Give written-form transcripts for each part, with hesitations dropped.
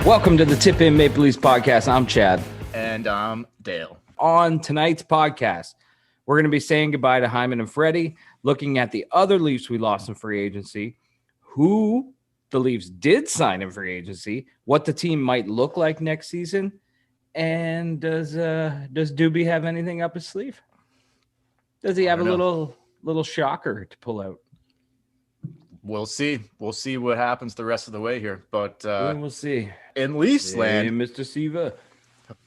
Welcome to the Tip In Maple Leafs podcast. I'm Chad. And I'm Dale. On tonight's podcast, we're going to be saying goodbye to Hyman and Freddy, looking at the other Leafs we lost in free agency, who the Leafs did sign in free agency, what the team might look like next season, and does Doobie have anything up his sleeve? Does he have a little shocker to pull out? We'll see. We'll see what happens the rest of the way here. But we'll see. In Leafs land, hey, Mr. Siva,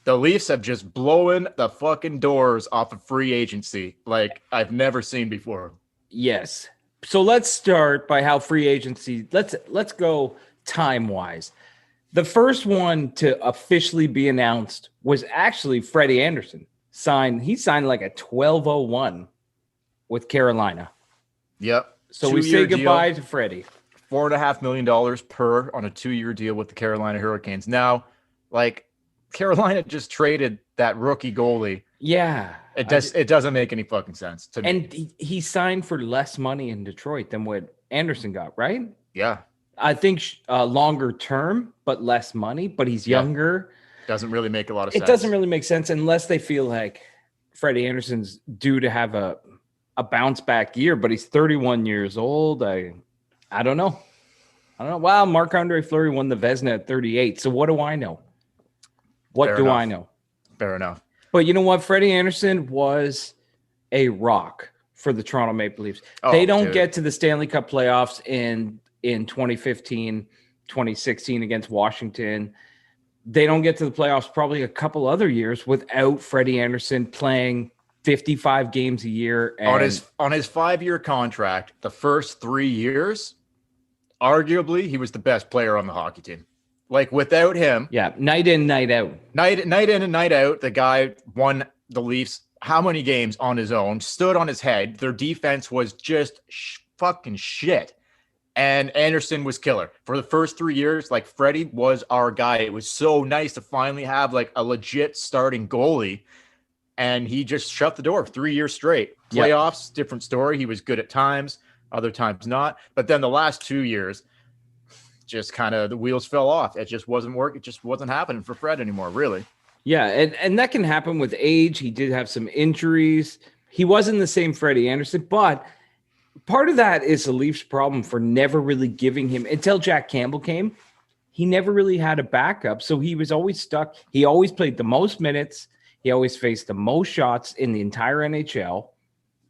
the Leafs have just blown the fucking doors off of free agency like I've never seen before. Yes. So let's start by how free agency. Let's go time-wise. The first one to officially be announced was actually Freddie Anderson. He signed like a 1201 with Carolina. Yep. So we say goodbye to Freddie. $4.5 million per on a 2-year deal with the Carolina Hurricanes. Now, like, Carolina just traded that rookie goalie. Yeah. It doesn't make any fucking sense to me. And he signed for less money in Detroit than what Anderson got, right? Yeah. I think longer term, but less money, but he's younger. Doesn't really make a lot of sense. It doesn't really make sense unless they feel like Freddie Anderson's due to have a bounce back year, but he's 31 years old. I don't know. Wow, Marc-Andre Fleury won the Vezina at 38. So what do I know? I know? Fair enough. But you know what? Freddie Anderson was a rock for the Toronto Maple Leafs. They don't get to the Stanley Cup playoffs in 2015, 2016 against Washington. They don't get to the playoffs probably a couple other years without Freddie Anderson playing 55 games a year. And on his 5-year contract, the first 3 years, arguably, he was the best player on the hockey team. Like, without him. Yeah, night in, night out. Night in and night out, the guy won the Leafs how many games on his own, stood on his head. Their defense was just fucking shit. And Anderson was killer. For the first 3 years, like, Freddie was our guy. It was so nice to finally have, like, a legit starting goalie. And he just shut the door 3 years straight. Playoffs, different story. He was good at times, other times not. But then the last 2 years, just kind of the wheels fell off. It just wasn't working. It just wasn't happening for Fred anymore, really. Yeah, and that can happen with age. He did have some injuries. He wasn't the same Freddie Anderson, but part of that is the Leafs' problem for never really giving him, until Jack Campbell came, he never really had a backup. So he was always stuck. He always played the most minutes. He always faced the most shots in the entire NHL.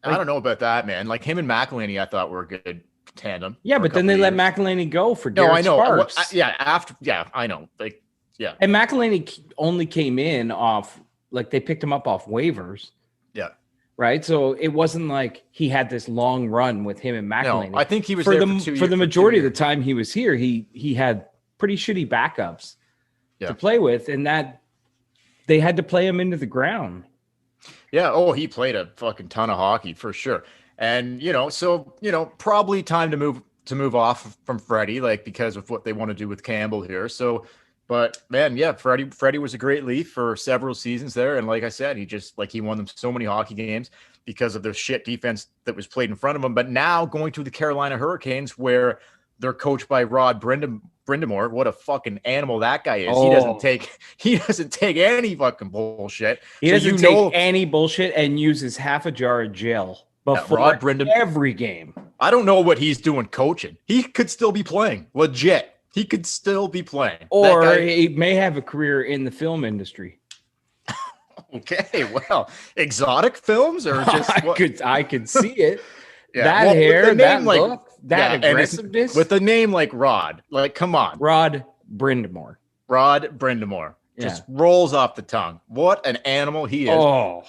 I don't know about that, man. Like, him and McElhinney, I thought were a good tandem. Yeah, but then they let McElhinney go for Garrett Sparks. I know. Like, yeah. And McElhinney only came in off, like, they picked him up off waivers. Yeah. Right? So it wasn't like he had this long run with him and McElhinney. No, I think he was for there for the majority of the time he was here. He had pretty shitty backups to play with, and that they had to play him into the ground. Yeah. Oh, he played a fucking ton of hockey for sure. And, probably time to move off from Freddie, like, because of what they want to do with Campbell here. So, but man, yeah, Freddie was a great Leaf for several seasons there. And like I said, he won them so many hockey games because of the shit defense that was played in front of him. But now going to the Carolina Hurricanes, where they're coached by Rod Brindamore. What a fucking animal that guy is. Oh. He doesn't take any fucking bullshit. He doesn't take any bullshit and uses half a jar of gel before every game. I don't know what he's doing coaching. He could still be playing. Legit. He could still be playing. Or he may have a career in the film industry. Okay, well, exotic films or just I could see it. Yeah. That hair, that look, that aggressiveness. With a name like Rod. Like, come on. Rod Brindamore. Just rolls off the tongue. What an animal he is. Oh.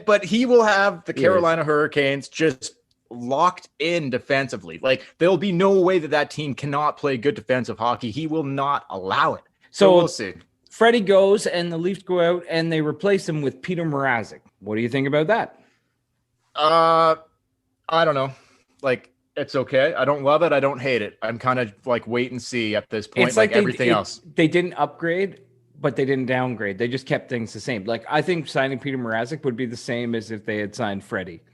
But he will have the Carolina Hurricanes just locked in defensively. Like, there'll be no way that team cannot play good defensive hockey. He will not allow it. So we'll see. Freddie goes and the Leafs go out and they replace him with Peter Mrazek. What do you think about that? I don't know. Like, it's okay. I don't love it. I don't hate it. I'm kind of like wait and see at this point, it's like everything else. They didn't upgrade, but they didn't downgrade. They just kept things the same. Like, I think signing Peter Mrazek would be the same as if they had signed Freddie.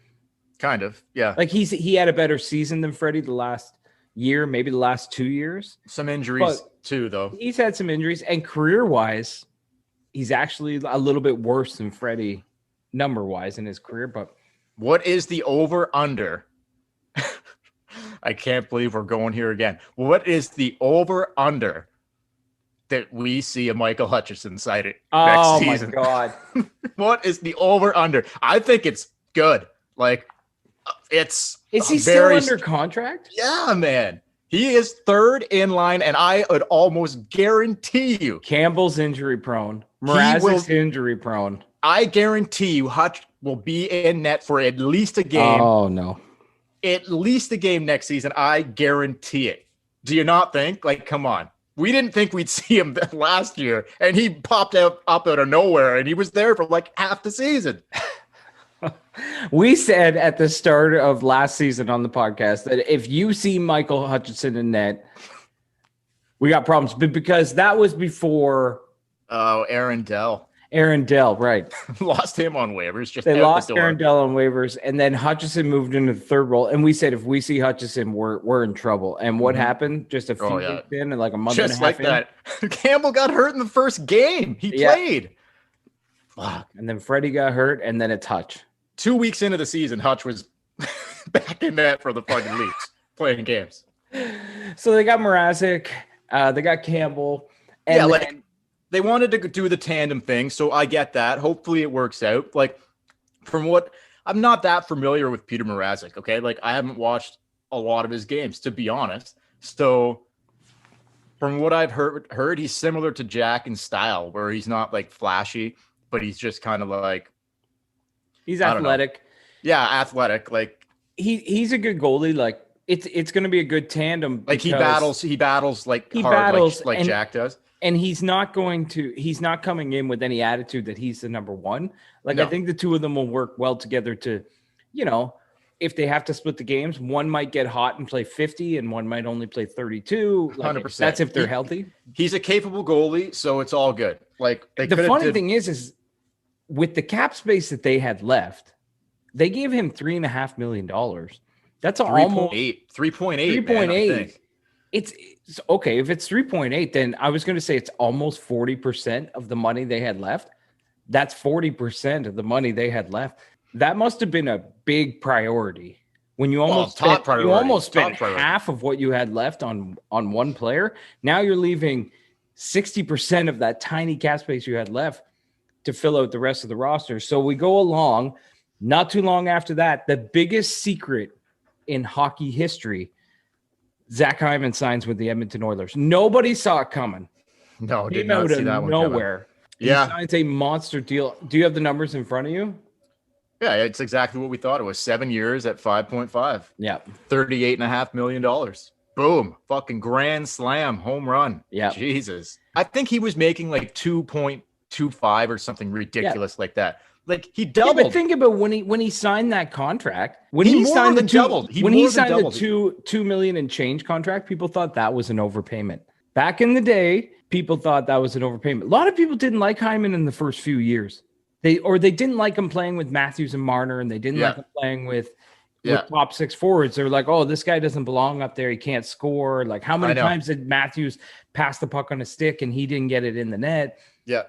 Kind of, yeah. Like, he had a better season than Freddie the last year, maybe the last 2 years. Some injuries too, though. He's had some injuries, and career-wise, he's actually a little bit worse than Freddie number-wise in his career. But what is the over-under? I can't believe we're going here again. What is the over-under that we see a Michael Hutchinson sighting next season? Oh, my God. What is the over-under? I think it's good. Like, it's Is he still under contract? Yeah, man. He is third in line, and I would almost guarantee you Campbell's injury prone. Mrazek's injury prone. I guarantee you Hutch will be in net for at least a game. Oh, no. At least a game next season. I guarantee it. Do you not think? Like, come on. We didn't think we'd see him last year, and he popped up out of nowhere, and he was there for like half the season. We said at the start of last season on the podcast that if you see Michael Hutchinson in net, we got problems. But because that was before Aaron Dell, right? Lost him on waivers. They lost Aaron Dell on waivers, and then Hutchinson moved into the third role. And we said if we see Hutchinson, we're in trouble. And what happened? Just a few weeks in, and like a month and a half like in, that. Campbell got hurt in the first game. He played. Fuck. And then Freddie got hurt, and then it's Hutch. 2 weeks into the season, Hutch was back in net for the fucking Leafs playing games. So they got Mrazek, they got Campbell, and they wanted to do the tandem thing, so I get that. Hopefully it works out. Like, from what I'm not that familiar with Peter Mrazek, okay? Like, I haven't watched a lot of his games, to be honest. So from what I've heard, he's similar to Jack in style, where he's not like flashy, but he's just kind of like, he's athletic. Yeah, athletic. Like he's a good goalie. Like it's going to be a good tandem. Like he battles like he hard, battles like Jack does. And he's not coming in with any attitude that he's the number one. Like I think the two of them will work well together to, if they have to split the games, one might get hot and play 50 and one might only play 32. Like 100%. That's if they're healthy. He's a capable goalie, so it's all good. Like the funny thing is with the cap space that they had left, they gave him $3.5 million. That's almost 3.8. It's okay. If it's 3.8, then I was going to say it's almost 40% of the money they had left. That's 40% of the money they had left. That must have been a big priority when you almost spent half of what you had left on one player. Now you're leaving 60% of that tiny cap space you had left to fill out the rest of the roster. So we go along. Not too long after that, the biggest secret in hockey history, Zach Hyman signs with the Edmonton Oilers. Nobody saw it coming. No, did not see that one nowhere. He signs a monster deal. Do you have the numbers in front of you? Yeah, it's exactly what we thought. It was 7 years at 5.5. Yeah. $38.5 million. Boom. Fucking grand slam. Home run. Yeah. Jesus. I think he was making like 2.25 or something ridiculous like that. Like he doubled. Yeah, but think about when he signed that contract. When he signed the $2 million and change contract, people thought that was an overpayment. Back in the day, people thought that was an overpayment. A lot of people didn't like Hyman in the first few years. They didn't like him playing with Matthews and Marner, and they didn't like him playing with top six forwards. They're like, oh, this guy doesn't belong up there. He can't score. Like, how many times did Matthews pass the puck on a stick and he didn't get it in the net? Yeah.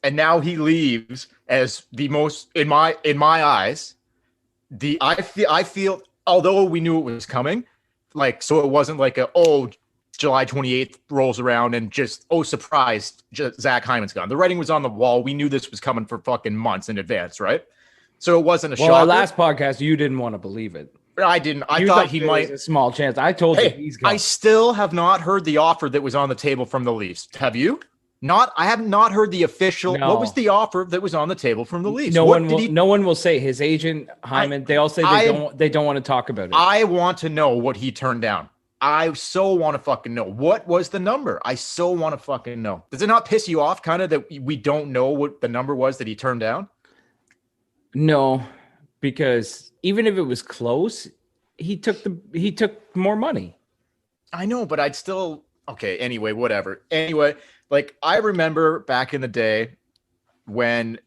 And now he leaves as the most, in my eyes, I feel, although we knew it was coming, like, so it wasn't like July 28th rolls around and just, surprise, Zach Hyman's gone. The writing was on the wall. We knew this was coming for fucking months in advance, right? So it wasn't a shock. Well, our last podcast, you didn't want to believe it. I didn't. I thought he might. A small chance. I told you he's gone. I still have not heard the offer that was on the table from the Leafs. Have you? I have not heard the official. No. What was the offer that was on the table from the Leafs? No one will say. His agent Hyman. They all say they don't want to talk about it. I want to know what he turned down. I so want to fucking know. What was the number? I so want to fucking know. Does it not piss you off kind of that we don't know what the number was that he turned down? No, because even if it was close, he took more money. I know, but I'd still okay. Anyway, whatever. Anyway, like I remember back in the day when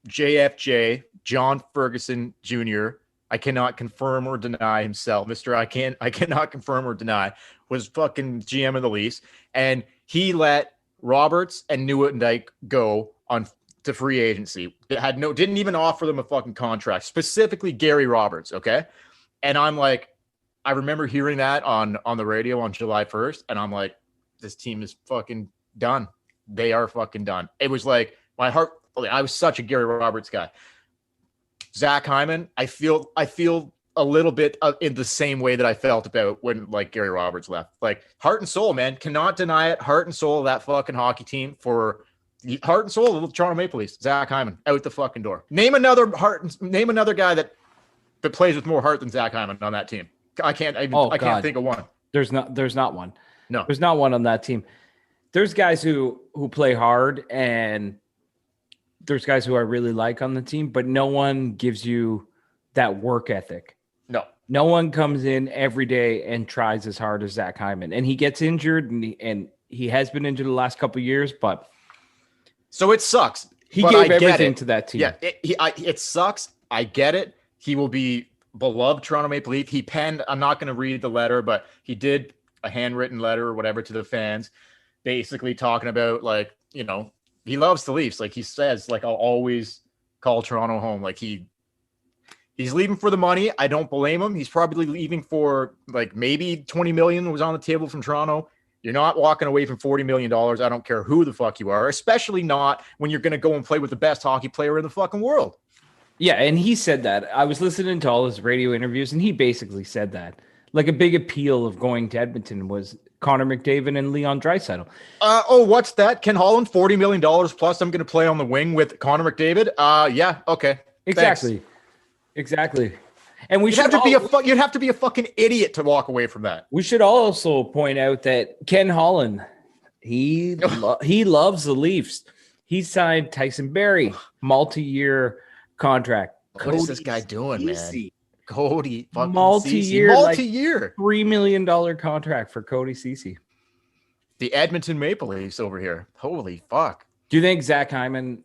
JFJ, John Ferguson Jr., I cannot confirm or deny himself. I cannot confirm or deny, was fucking GM of the Leafs. And He let Roberts and Newton-Dyke go on to free agency. Didn't even offer them a fucking contract, specifically Gary Roberts. Okay. And I'm like, I remember hearing that on the radio on July 1st. And I'm like, this team is fucking done. They are fucking done. It was like my heart. I was such a Gary Roberts guy. Zach Hyman, I feel a little bit in the same way that I felt about when like Gary Roberts left. Like heart and soul, man, cannot deny it. Heart and soul of that fucking hockey team for heart and soul of the Toronto Maple Leafs. Zach Hyman out the fucking door. Name another guy that plays with more heart than Zach Hyman on that team. I can't think of one. There's not one. No, there's not one on that team. There's guys who play hard, and there's guys who I really like on the team, but no one gives you that work ethic. No one comes in every day and tries as hard as Zach Hyman, and he gets injured, and he has been injured the last couple of years, but so it sucks. He gave everything to that team. Yeah, it sucks. I get it. He will be beloved Toronto Maple Leaf. He penned, I'm not going to read the letter, but he did a handwritten letter or whatever to the fans, basically talking about like, you know, he loves the Leafs. Like he says, like, I'll always call Toronto home. Like he's leaving for the money. I don't blame him. He's probably leaving for like maybe 20 million was on the table from Toronto. You're not walking away from $40 million. I don't care who the fuck you are, especially not when you're going to go and play with the best hockey player in the fucking world. Yeah, and he said that. I was listening to all his radio interviews, and he basically said that. Like a big appeal of going to Edmonton was Connor McDavid and Leon Draisaitl. What's that? Ken Holland, $40 million plus I'm going to play on the wing with Connor McDavid? Yeah, okay. Exactly. Thanks. Exactly. And you'd have to be a fucking idiot to walk away from that. We should also point out that Ken Holland, he loves the Leafs. He signed Tyson Barrie, multi-year contract. What is this guy doing, man? Cody fucking multi-year, multi-year, $3 million contract for Cody Ceci. The Edmonton Maple Leafs over here. Holy fuck! Do you think Zach Hyman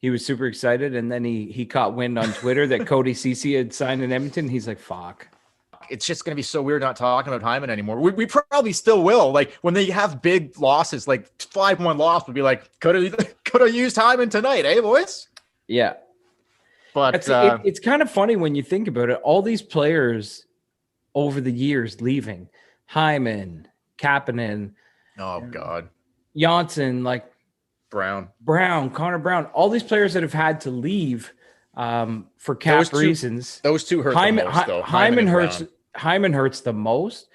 he was super excited, and then he caught wind on Twitter that Cody Ceci had signed in Edmonton? He's like, "Fuck." It's just going to be so weird not talking about Hyman anymore. We probably still will. Like when they have big losses, like 5-1 loss, would be like, could have used Hyman tonight, eh, boys? Yeah. But it's kind of funny when you think about it. All these players over the years leaving, Hyman, Kapanen, oh god, Janssen, like Brown, Connor Brown, all these players that have had to leave for cap reasons. Those two hurt the most, though. Hyman hurts the most.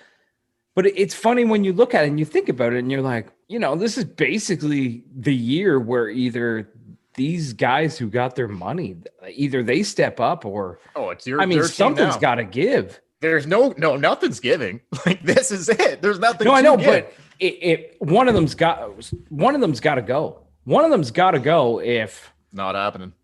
But it's funny when you look at it and you think about it, and you're like, you know, this is basically the year where either these guys who got their money, either they step up or something's got to give. There's nothing's giving. Like this is it. There's nothing. No, I know, give. but one of them's got to go. One of them's got to go if not happening.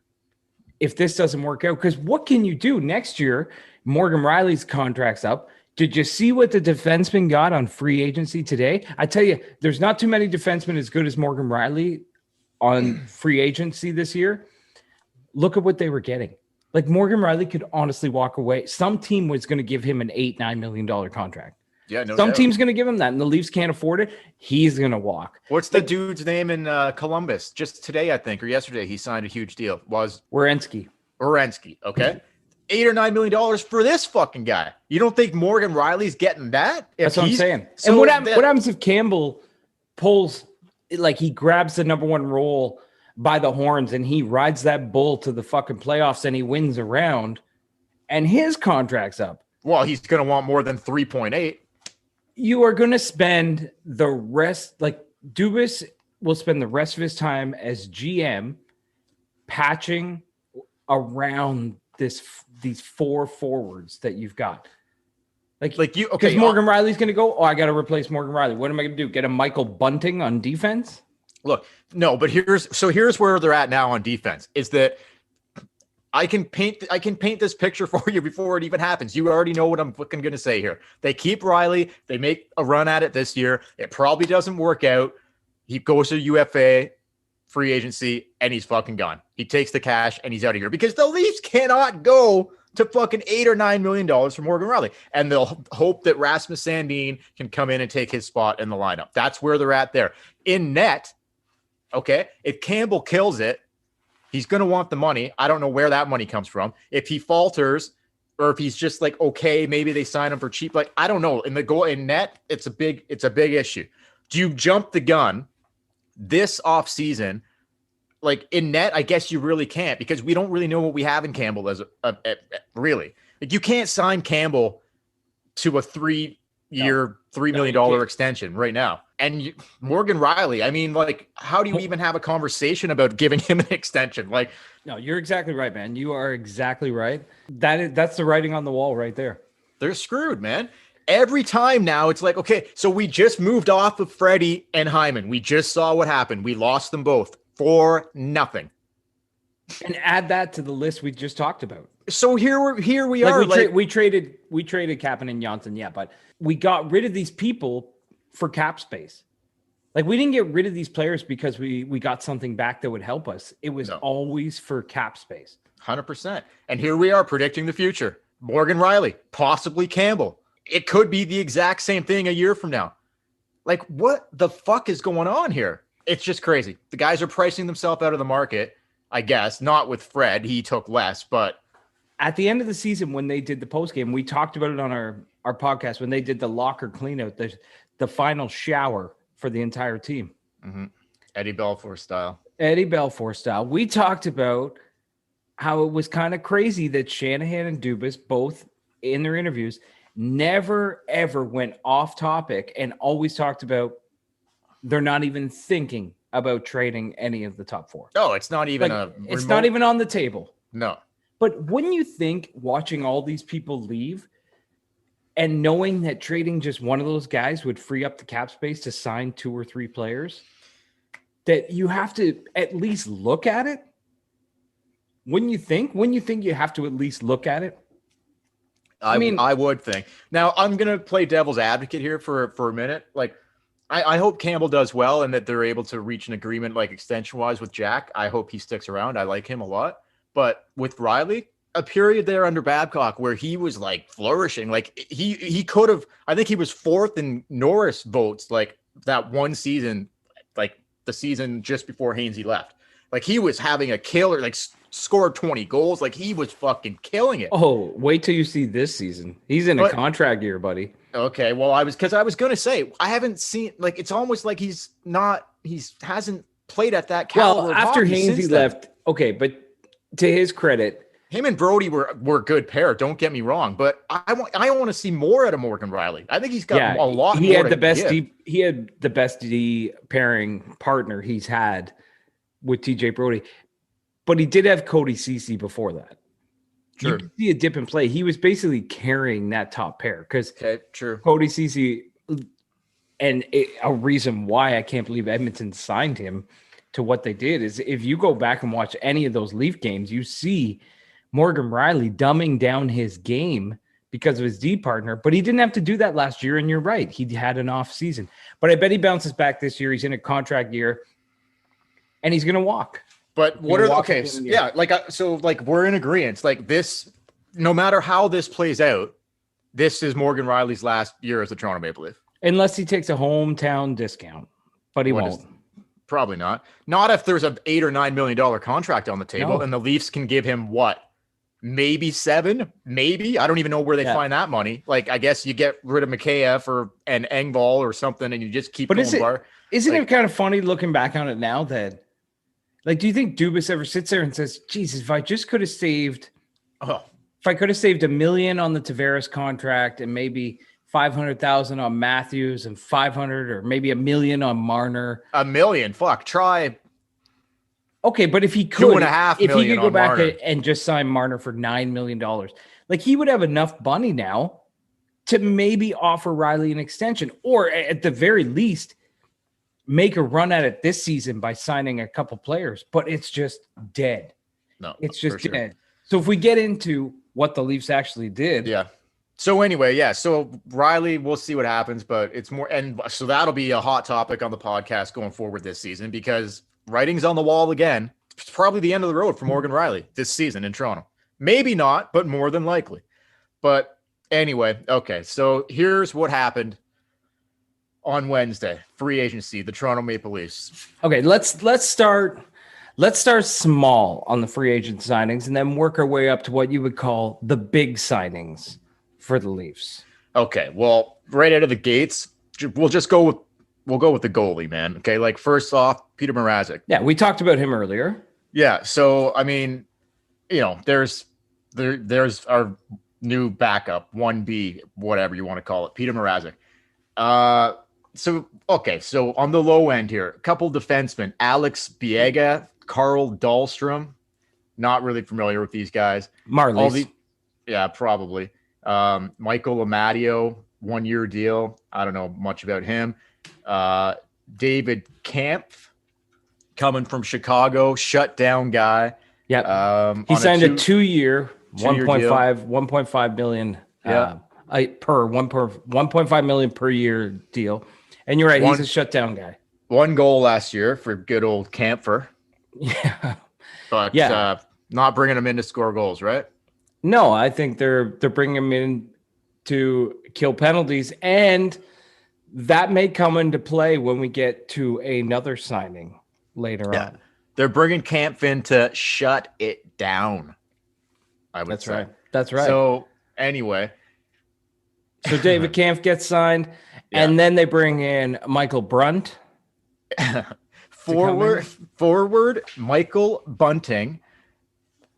If this doesn't work out, because what can you do next year? Morgan Riley's contract's up. Did you see what the defenseman got on free agency today? I tell you, there's not too many defensemen as good as Morgan Riley on free agency this year. Look at what they were getting. Like Morgan Riley could honestly walk away. Some team was going to give him an $8-9 million contract. Yeah, no. Some team's going to give him that, and the Leafs can't afford it. He's going to walk. What's the dude's name in Columbus? Just today, I think, or yesterday, he signed a huge deal. Was Werenski. Okay. $8 or $9 million for this fucking guy. You don't think Morgan Riley's getting that? That's what I'm saying. So and what happens if Campbell pulls, like he grabs the number one role by the horns and he rides that bull to the fucking playoffs and he wins a round and his contract's up? Well, he's going to want more than 3.8. You are going to spend the rest, like Dubas will spend the rest of his time as GM patching around these four forwards that you've got. Like you, okay. Because Morgan Riley's going to go, I got to replace Morgan Riley. What am I going to do? Get a Michael Bunting on defense? Look, no, but here's where they're at now on defense is that I can paint this picture for you before it even happens. You already know what I'm fucking going to say here. They keep Riley. They make a run at it this year. It probably doesn't work out. He goes to UFA, free agency, and he's fucking gone. He takes the cash and he's out of here because the Leafs cannot go to fucking $8 or $9 million for Morgan Riley. And they'll hope that Rasmus Sandin can come in and take his spot in the lineup. That's where they're at there. In net, okay, if Campbell kills it, he's going to want the money. I don't know where that money comes from. If he falters, or if he's just like, okay, maybe they sign him for cheap. Like, I don't know. In the goal in net, it's a big issue. Do you jump the gun this offseason? Like in net, I guess you really can't, because we don't really know what we have in Campbell as really. Like, you can't sign Campbell to a 3-year, $3 million extension right now. And Morgan Riley, I mean, like, how do you even have a conversation about giving him an extension? Like, no, you're exactly right, man. You are exactly right. That's the writing on the wall right there. They're screwed, man. Every time now, it's like, okay, so we just moved off of Freddy and Hyman. We just saw what happened. We lost them both for nothing. And add that to the list we just talked about. So here we are. We traded Kapanen and Johnson, yeah, but we got rid of these people for cap space. Like, we didn't get rid of these players because we got something back that would help us. It was always for cap space. 100%. And here we are predicting the future. Morgan Riley, possibly Campbell. It could be the exact same thing a year from now. Like, what the fuck is going on here? It's just crazy. The guys are pricing themselves out of the market, I guess. Not with Fred. He took less, but at the end of the season, when they did the postgame, we talked about it on our podcast, when they did the locker cleanout, the final shower for the entire team. Mm-hmm. Eddie Belfour style. We talked about how it was kind of crazy that Shanahan and Dubas, both in their interviews, never, ever went off topic and always talked about they're not even thinking about trading any of the top four. Oh, it's not even it's not even on the table. No. But wouldn't you think, watching all these people leave and knowing that trading just one of those guys would free up the cap space to sign 2 or 3 players, that you have to at least look at it? Wouldn't you think? Wouldn't you think you have to at least look at it? I mean, I would think. Now, I'm going to play devil's advocate here for a minute. Like, I hope Campbell does well and that they're able to reach an agreement, like, extension-wise with Jack. I hope he sticks around. I like him a lot. But with Riley, a period there under Babcock where he was, like, flourishing. Like, he could have – I think he was 4th in Norris votes, like, that one season, like, the season just before Hainsey left. Like, he was having a killer, like, scored 20 goals. Like, he was fucking killing it. Oh, wait till you see this season. He's in a contract year, buddy. Okay, well, I was going to say, I haven't seen, like, it's almost like he hasn't played at that caliber. Well, after Hainsey left, okay, but to his credit, him and Brody were a good pair. Don't get me wrong, but I want to see more out of Morgan Riley. I think he's got a lot. He had the best he had the best D pairing partner he's had with TJ Brody, but he did have Cody Ceci before that. Sure. You can see a dip in play. He was basically carrying that top pair because Cody Ceci, and a reason why I can't believe Edmonton signed him to what they did is if you go back and watch any of those Leaf games, you see Morgan Riley dumbing down his game because of his D partner, but he didn't have to do that last year. And you're right. He had an off season, but I bet he bounces back this year. He's in a contract year and he's going to walk. But what are so we're in agreement. Like this, no matter how this plays out, this is Morgan Riley's last year as a Toronto Maple Leaf. Unless he takes a hometown discount, but he won't. Probably not. Not if there's an $8 or $9 million contract on the table and the Leafs can give him what? Maybe 7, maybe. I don't even know where they find that money. Like, I guess you get rid of Mikheyev or an Engvall or something and you just keep going. Isn't it kind of funny looking back on it now that, like, do you think Dubas ever sits there and says, Jesus, if I just could have saved, if I could have saved $1 million on the Tavares contract and maybe 500,000 on Matthews and 500 or maybe $1 million on Marner. $1 million, fuck, try. Okay, but if he could, $2.5 million, if he could go back and just sign Marner for $9 million, like he would have enough money now to maybe offer Riley an extension, or at the very least, make a run at it this season by signing a couple players. But it's just dead. No, it's just dead. So if we get into what the Leafs actually did, So anyway, so Riley, we'll see what happens, but it's more, and so that'll be a hot topic on the podcast going forward this season because writing's on the wall again. It's probably the end of the road for Morgan Riley this season in Toronto. Maybe not, but more than likely. But anyway, okay. So here's what happened on Wednesday. Free agency, the Toronto Maple Leafs. Okay, let's start small on the free agent signings and then work our way up to what you would call the big signings for the Leafs. Okay, well, right out of the gates, we'll go with the goalie, man. Okay, like first off, Peter Mrazek. Yeah, we talked about him earlier. Yeah, so I mean, there's our new backup, 1B, whatever you want to call it, Peter Mrazek. So on the low end here, a couple defensemen, Alex Biega, Carl Dahlstrom. Not really familiar with these guys. Marlies. Yeah, probably. Michael Amadio, 1-year deal. I don't know much about him. David Kampf, coming from Chicago, shutdown guy. Yeah. He signed a 2-year, 1.5 million per 1.5 million per year deal. And you're right, he's a shutdown guy. 1 goal last year for good old Kampfer. Yeah. But not bringing him in to score goals, right? No, I think they're bringing him in to kill penalties, and that may come into play when we get to another signing later on. They're bringing Kampf in to shut it down. I would say. Right. That's right. So anyway, so David Kampf gets signed, and then they bring in Michael Brunt. Forward Michael Bunting,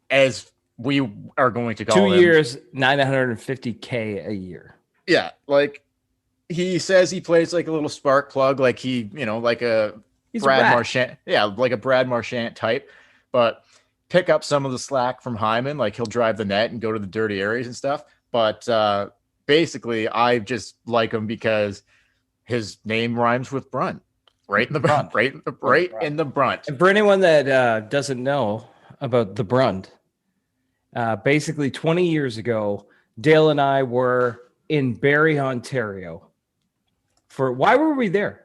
as we are going to call him. 2 years, $950K a year. Yeah, like he says he plays like a little spark plug, like like a Brad Marchand. Yeah, like a Brad Marchand type, but pick up some of the slack from Hyman. Like he'll drive the net and go to the dirty areas and stuff. But basically, I just like him because his name rhymes with Brunt. Right in the Brunt. Right in the Brunt. And for anyone that doesn't know about the Brunt, basically 20 years ago, Dale and I were in Barrie, Ontario. Why were we there?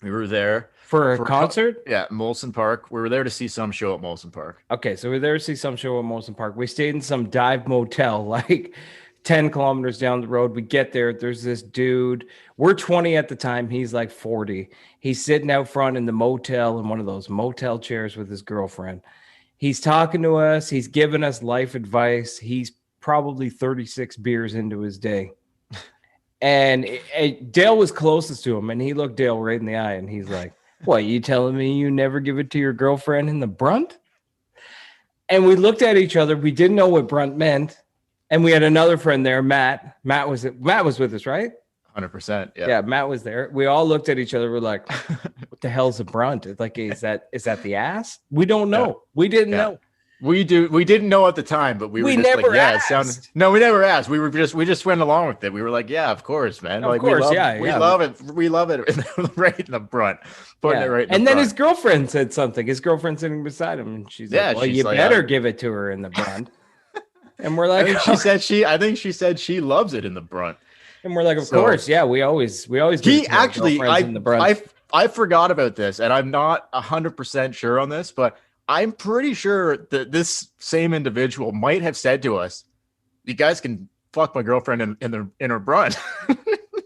We were there for a concert? Molson Park. We were there to see some show at Molson Park. Okay, so we were there to see some show at Molson Park. We stayed in some dive motel, like 10 kilometers down the road. We get there. There's this dude. We're 20 at the time. He's like 40. He's sitting out front in the motel in one of those motel chairs with his girlfriend. He's talking to us. He's giving us life advice. He's probably 36 beers into his day. And Dale was closest to him, and he looked Dale right in the eye, and he's like, "What, you telling me you never give it to your girlfriend in the Brunt?" And we looked at each other. We didn't know what Brunt meant. And we had another friend there, Matt. Matt was with us, right? 100%. Yeah, Matt was there. We all looked at each other. We're like, "What the hell's a Brunt? It's like, is that the ass?" We don't know. Yeah. We didn't know. We didn't know at the time, but we were just never like, asked. No, we never asked. We just went along with it. We were like, yeah, of course, man. Of course, we love it. We love it right in the Brunt. Putting it right in the And then front. his girlfriend said something. His girlfriend sitting beside him, and she's like, "Well, you better give it to her in the Brunt." And we're like, I think she said she loves it in the Brunt. And we're like, of course, yeah. We always. He actually, I forgot about this, and I'm not 100% sure on this, but I'm pretty sure that this same individual might have said to us, "You guys can fuck my girlfriend in her Brunt."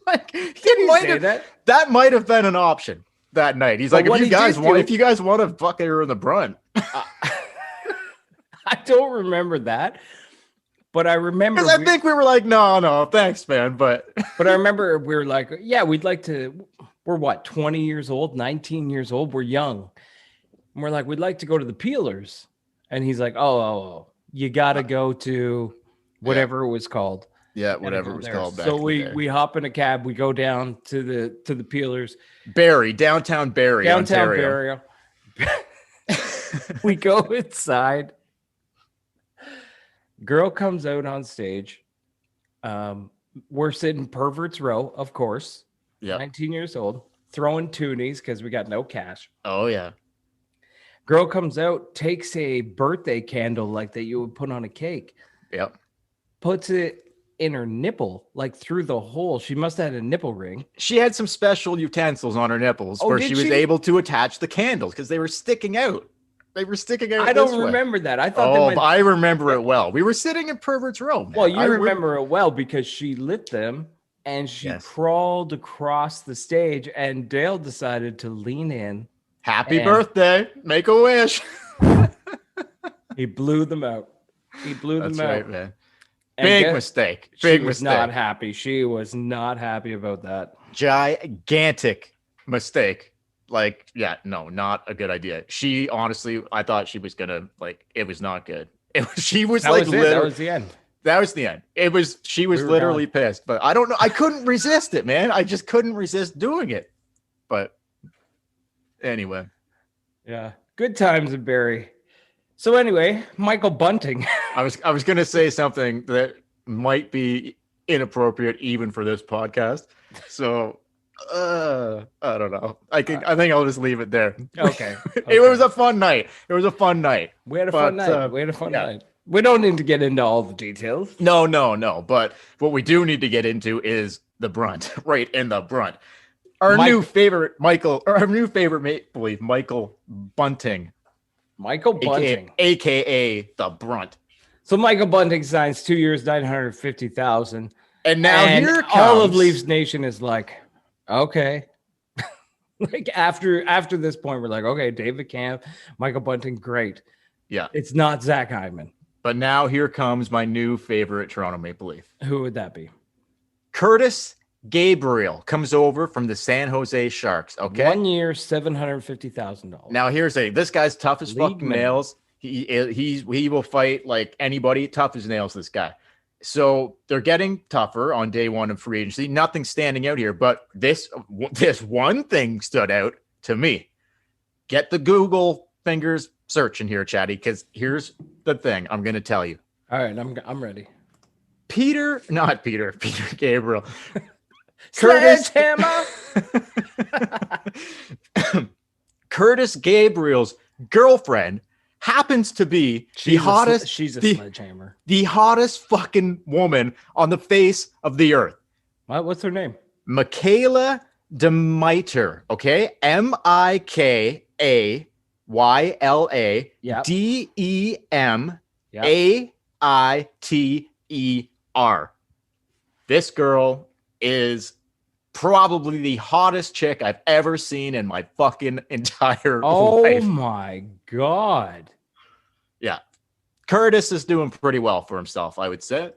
Like, that might have been an option that night. He's like, if you guys want to fuck her in the Brunt. I don't remember that. But I remember because I think we were like, no, thanks, man. But I remember we were like, yeah, we'd like to. We're what, 20 years old, 19 years old. We're young. And we're like, we'd like to go to the Peelers. And he's like, oh, you got to go to whatever it was called. Yeah, whatever it was called. So we hop in a cab. We go down to the Peelers. Downtown Barrie, Ontario. We go inside. Girl comes out on stage. We're sitting perverts row, of course. Yeah, 19 years old, throwing toonies because we got no cash. Oh yeah. Girl comes out, takes a birthday candle like that you would put on a cake. Yep. Puts it in her nipple, like through the hole. She must have had a nipple ring. She had some special utensils on her nipples where she was able to attach the candles because they were sticking out. They were sticking out. I don't this way. remember that. I thought. Oh, but I remember it well. We were sitting in Pervert's Row. Man. Well, you remember it well because she lit them and she crawled across the stage, and Dale decided to lean in. Happy birthday! Make a wish. He blew them out. He blew them out. That's right, man. Big mistake. Big mistake. Not happy. She was not happy about that. Gigantic mistake. Like, yeah, no, not a good idea. She honestly, I thought she was gonna it was not good. She was that was that was the end. That was the end. She was literally pissed, but I don't know. I couldn't resist it, man. I just couldn't resist doing it. But anyway. Yeah. Good times in Barrie. So anyway, Michael Bunting. I was gonna say something that might be inappropriate even for this podcast. So I don't know. I think I'll just leave it there. Okay. It was a fun night. We had a fun night. We had a fun night. We don't need to get into all the details. No. But what we do need to get into is the brunt, right in the brunt. Our new favorite Maple Leaf, Michael Bunting. Michael Bunting, aka the Brunt. So Michael Bunting signs 2 years, $950,000, and now here comes all of Leafs Nation is like, okay, like after this point, we're like, okay, David Camp, Michael Bunting, great. Yeah, it's not Zach Hyman. But now here comes my new favorite Toronto Maple Leaf. Who would that be? Curtis Gabriel comes over from the San Jose Sharks. Okay, 1 year, $750,000. Now here's this guy's tough as fucking nails. He will fight like anybody. Tough as nails. This guy. So they're getting tougher on day one of free agency. Nothing standing out here, but this one thing stood out to me. Get the Google fingers searching here, Chatty, because here's the thing I'm going to tell you. All right, I'm ready. Peter Gabriel. Sledgehammer. Curtis Gabriel's girlfriend happens to be the hottest. She's a sledgehammer. The hottest fucking woman on the face of the earth. What's her name? Michaela Demeter. Okay, Mikayla Demeiter. This girl is probably the hottest chick I've ever seen in my fucking entire life. Oh my God. Yeah. Curtis is doing pretty well for himself, I would say.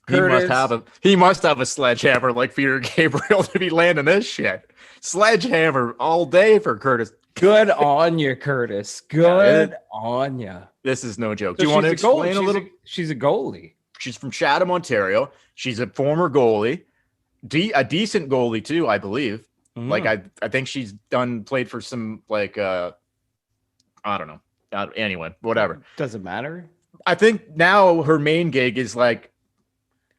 He must have a sledgehammer like Peter Gabriel to be landing this shit. Sledgehammer all day for Curtis. Good on you, Curtis. Good on you. This is no joke. So do you want to explain a little? She's a goalie. She's from Chatham, Ontario. She's a former goalie, a decent goalie too, I believe. Mm. Like I think she's played for some I don't know. Anyway, whatever. Doesn't matter. I think now her main gig is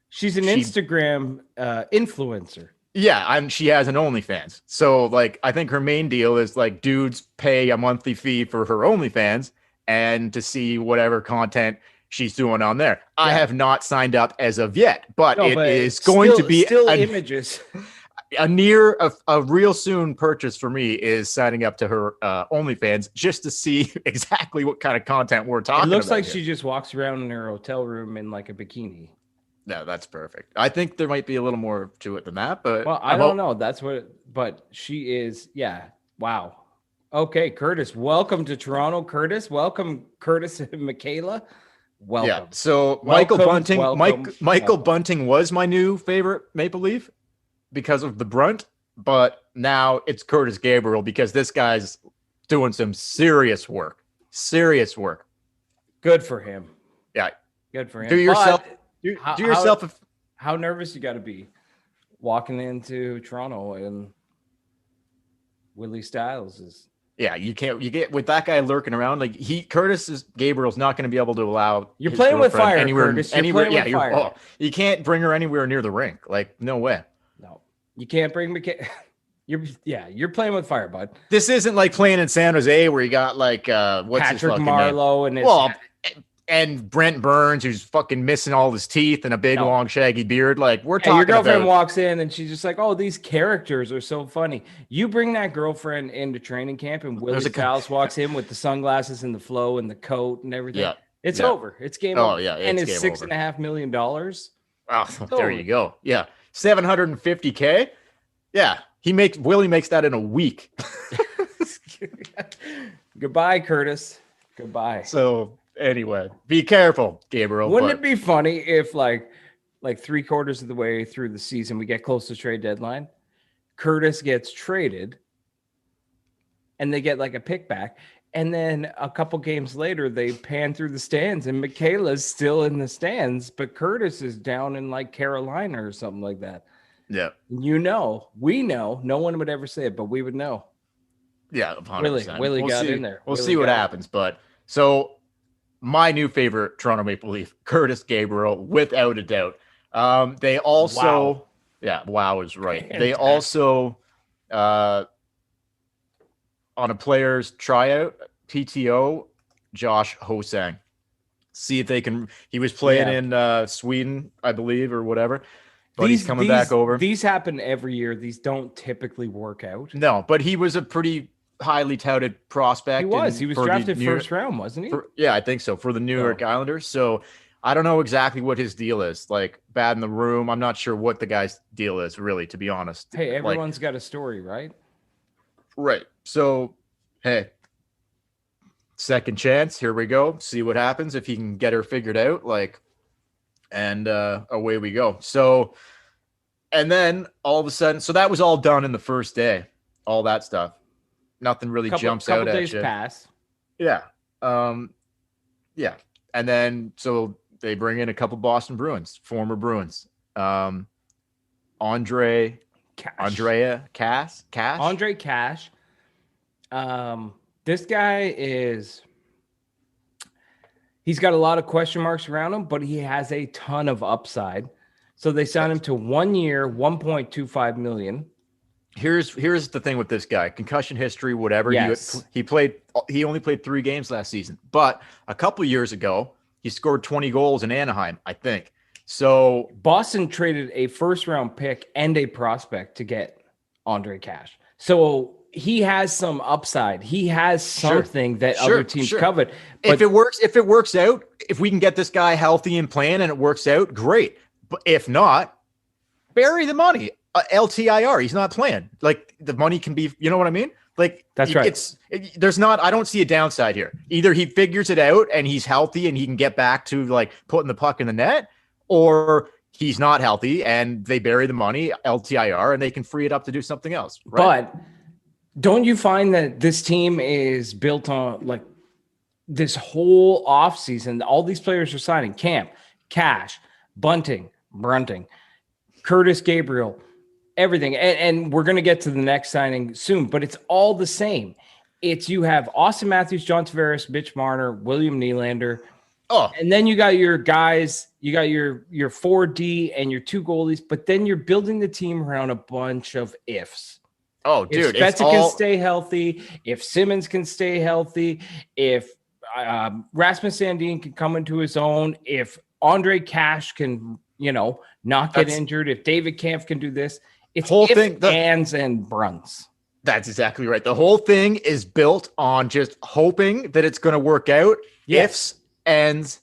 she's an Instagram influencer. Yeah, and she has an OnlyFans. So I think her main deal is dudes pay a monthly fee for her OnlyFans and to see whatever content she's doing on there. Yeah. I have not signed up as of yet, but it is going to be images. A real soon purchase for me is signing up to her OnlyFans just to see exactly what kind of content we're talking about. It looks like she just walks around in her hotel room in a bikini. No, that's perfect. I think there might be a little more to it than that, but I don't know. But she is, yeah. Wow. Okay, Curtis, welcome to Toronto. Curtis, welcome, Curtis and Michaela. Welcome. Yeah. So Michael Bunting was my new favorite Maple Leaf because of the Brunt, but now it's Curtis Gabriel because this guy's doing some serious work. Serious work. Good for him. Yeah. Good for him. Do yourself. How nervous you got to be walking into Toronto and Willie Styles is. Yeah, you get with that guy lurking around. Gabriel's not going to be able to allow. You're playing with fire, Curtis. Fire. You can't bring her anywhere near the rink. No way. No, you can't bring You're playing with fire, bud. This isn't like playing in San Jose where you got what's Patrick his Marleau name? And and Brent Burns, who's fucking missing all his teeth and a big long shaggy beard. Like we're talking your girlfriend about, walks in and she's just like, "Oh, these characters are so funny." You bring that girlfriend into training camp, and Willie Styles walks in with the sunglasses and the flow and the coat and everything. Yeah, it's over. It's game over. Oh yeah, and it's it's $6.5 million. Oh, there you go. Yeah, $750K. Yeah, Willie makes that in a week. Goodbye, Curtis. Goodbye. So anyway, be careful, Gabriel. Wouldn't it be funny if like 3/4 of the way through the season, we get close to trade deadline, Curtis gets traded and they get like a pick back, and then a couple games later they pan through the stands and Michaela's still in the stands, but Curtis is down in like Carolina or something like that. Yeah. We know, no one would ever say it, but we would know. Yeah, 100%. Willie got in there. We'll see what happens. But so my new favorite Toronto Maple Leaf, Curtis Gabriel, without a doubt. They also, wow is right. Fantastic. They also, on a player's tryout, PTO, Josh Hosang. See if they can. He was playing in Sweden, I believe, or whatever. But he's coming back over. These happen every year. These don't typically work out. No, but he was a pretty highly touted prospect. He was drafted first round, wasn't he? Yeah, I think so, for the New York Islanders. So I don't know exactly what his deal is. Like, bad in the room. I'm not sure what the guy's deal is, really, to be honest. Hey, everyone's got a story, right? Right. So, hey, second chance. Here we go. See what happens if he can get her figured out. And away we go. So, and then all of a sudden, so that was all done in the first day, all that stuff. Nothing really jumps out at you. Couple days pass. Yeah. Yeah. And then, so they bring in a couple Boston Bruins, former Bruins. Andre Cash. This guy he's got a lot of question marks around him, but he has a ton of upside. So they signed him to 1 year, $1.25 million. Here's the thing with this guy: concussion history, whatever. Yes. He only played 3 games last season, but a couple years ago he scored 20 goals in Anaheim, I think. So Boston traded a first-round pick and a prospect to get Andre Cash. So he has some upside. He has something that other teams covet. But if it works out, if we can get this guy healthy and playing and it works out, great. But if not, bury the money. LTIR, he's not playing. Like, the money can be, you know what I mean? Like, that's right. I don't see a downside here. Either he figures it out and he's healthy and he can get back to like putting the puck in the net, or he's not healthy and they bury the money, LTIR, and they can free it up to do something else. Right? But don't you find that this team is built on like this whole offseason? All these players are signing: Camp, Cash, Bunting, Brunting, Curtis Gabriel, everything. And we're going to get to the next signing soon, but it's all the same. You have Austin Matthews, John Tavares, Mitch Marner, William Nylander. Oh, and then you got your guys, you got your 4D and your 2 goalies, but then you're building the team around a bunch of ifs. Oh, dude. If Spezza can stay healthy, if Simmons can stay healthy, if Rasmus Sandin can come into his own, if Andre Cash can, not get injured, if David Kampf can do this, it's whole if, thing, ands, and Bruns. That's exactly right. The whole thing is built on just hoping that it's going to work out. Yes. Ifs, ands,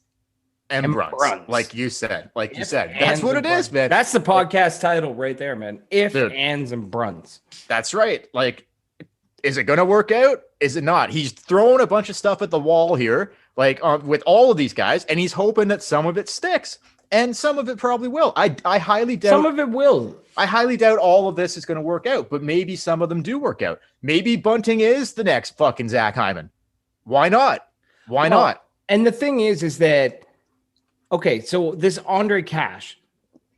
and Bruns. Like you said. That's what it is, man. That's the podcast title right there, man. Ands, and Bruns. That's right. Like, is it going to work out? Is it not? He's throwing a bunch of stuff at the wall here, with all of these guys, and he's hoping that some of it sticks. And some of it probably will. I highly doubt. Some of it will. I highly doubt all of this is going to work out, but maybe some of them do work out. Maybe Bunting is the next fucking Zach Hyman. Why not? Why not? And the thing is that, okay, so this Andre Cash,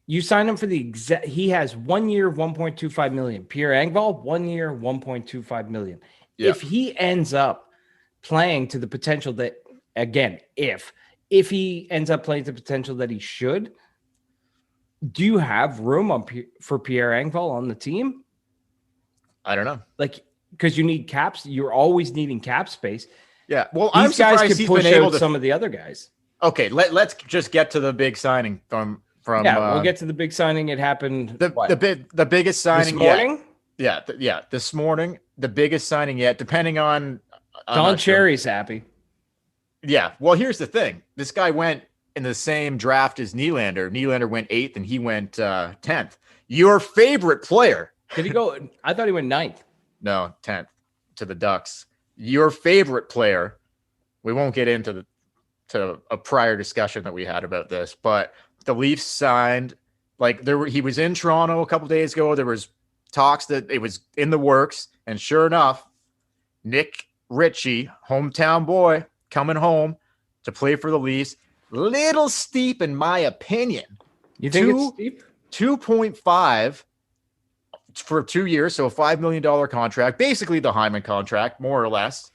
you signed him for he has 1 year, $1.25 million. Pierre Engvall, 1 year, $1.25 million. Yep. If he ends up playing to the potential that, again, if he ends up playing the potential that he should, do you have room for Pierre Engvall on the team? I don't know. Because you need caps. You're always needing cap space. Yeah. Well, these guys could push out some of the other guys. Okay, let's just get to the big signing from We'll get to the big signing. It happened the biggest signing this morning. This morning, the biggest signing yet. Depending on Don Cherry's happy. Yeah, well, here's the thing. This guy went in the same draft as Nylander. Nylander went 8th, and he went 10th. Your favorite player. Did he go? I thought he went 9th. No, 10th to the Ducks. Your favorite player. We won't get into a prior discussion that we had about this, but the Leafs signed, he was in Toronto a couple days ago. There was talks that it was in the works, and sure enough, Nick Ritchie, hometown boy, coming home to play for the Leafs. Little steep, in my opinion. You think it's steep? 2.5 for 2 years, so a $5 million contract, basically the Hyman contract, more or less.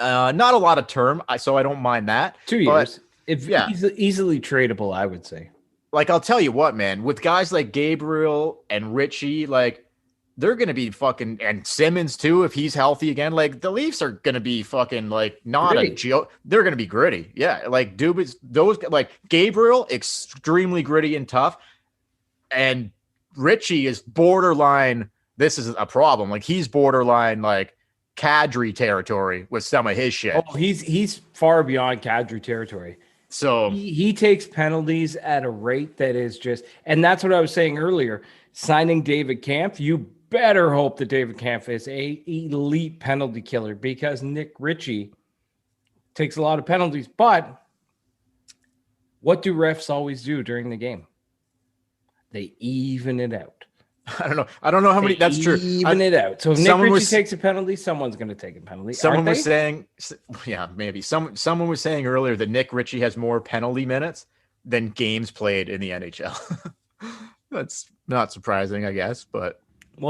Not a lot of term, so I don't mind that. 2 years. Easily tradable, I would say. I'll tell you what, man, with guys like Gabriel and Ritchie, they're going to be fucking, and Simmons too, if he's healthy again. The Leafs are going to be fucking not gritty. A joke. They're going to be gritty. Yeah. Dubas, those Gabriel, extremely gritty and tough. And Ritchie is borderline. This is a problem. He's borderline, Kadri territory with some of his shit. Oh, he's far beyond Kadri territory. So he takes penalties at a rate that is just, and that's what I was saying earlier. Signing David Kampf, you better hope that David Kampf is a elite penalty killer, because Nick Ritchie takes a lot of penalties. But what do refs always do during the game? They even it out. I don't know how many. That's true. Even it out. So if Nick Ritchie takes a penalty, someone's going to take a penalty. Someone was saying, yeah, maybe someone was saying earlier that Nick Ritchie has more penalty minutes than games played in the NHL. That's not surprising, I guess, but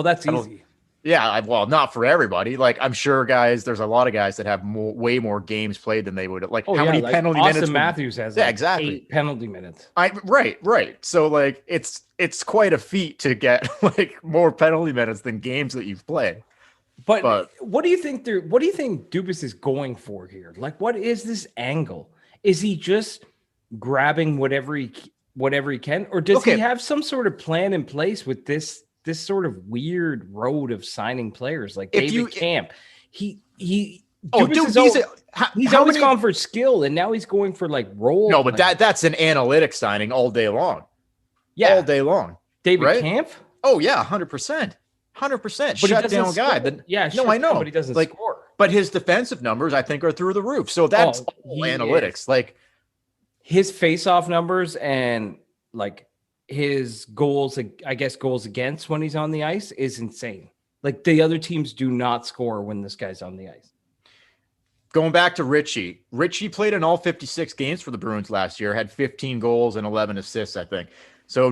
that's easy. Yeah, well, not for everybody. I'm sure there's a lot of guys that have way more games played than they would. How many penalty minutes? Austin Matthews has exactly 8 penalty minutes. Right. So it's quite a feat to get more penalty minutes than games that you've played. But what do you think what do you think Dubas is going for here? What is this angle? Is he just grabbing whatever he can, or does he have some sort of plan in place with this sort of weird road of signing players like David Kampf? He's always gone for skill, and now he's going for role. No, but that's an analytics signing all day long. Yeah, all day long. David Kampf? Oh yeah, 100%. 100%. Shut down guy. No, I know. But he doesn't score. But his defensive numbers, I think, are through the roof. So that's all analytics. His face-off numbers and his goals against when he's on the ice is insane. The other teams do not score when this guy's on the ice. Going back to Ritchie played in all 56 games for the Bruins last year, had 15 goals and 11 assists, I think. So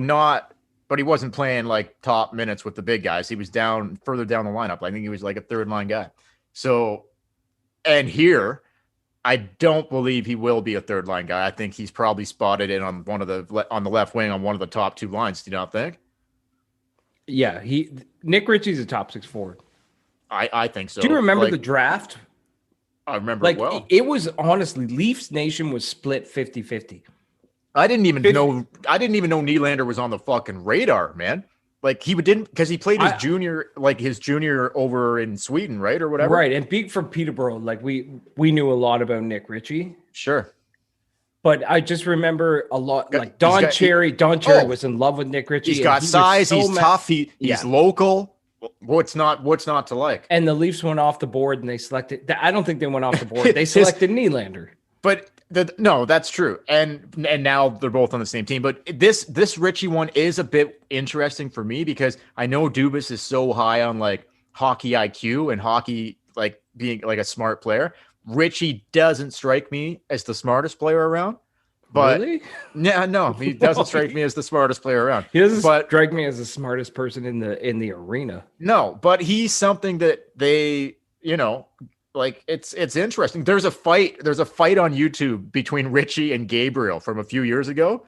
but he wasn't playing top minutes with the big guys. He was further down the lineup. I think he was a third line guy. So, and here, I don't believe he will be a third line guy. I think he's probably spotted in on the left wing on one of the top 2 lines. Do you not think? Yeah, Nick Ritchie's a top 6 forward. I think so. Do you remember the draft? I remember it well. It was honestly, Leafs Nation was split 50-50. I didn't even know Nylander was on the fucking radar, man. He didn't, because he played his junior over in Sweden, right, or whatever. Right, and being from Peterborough, we knew a lot about Nick Ritchie. Sure, but I just remember a lot. Don Cherry was in love with Nick Ritchie. He's got size. He's tough. He's local. What's not to like? And the Leafs went off the board, and they selected. I don't think they went off the board. They selected Nylander. But no, that's true. And now they're both on the same team. But this Ritchie one is a bit interesting for me, because I know Dubas is so high on hockey IQ and hockey being a smart player. Ritchie doesn't strike me as the smartest player around. But really? Yeah, no, he doesn't strike me as the smartest player around. He doesn't strike me as the smartest person in the arena. No, but he's something that they, it's interesting. There's a fight on YouTube between Ritchie and Gabriel from a few years ago,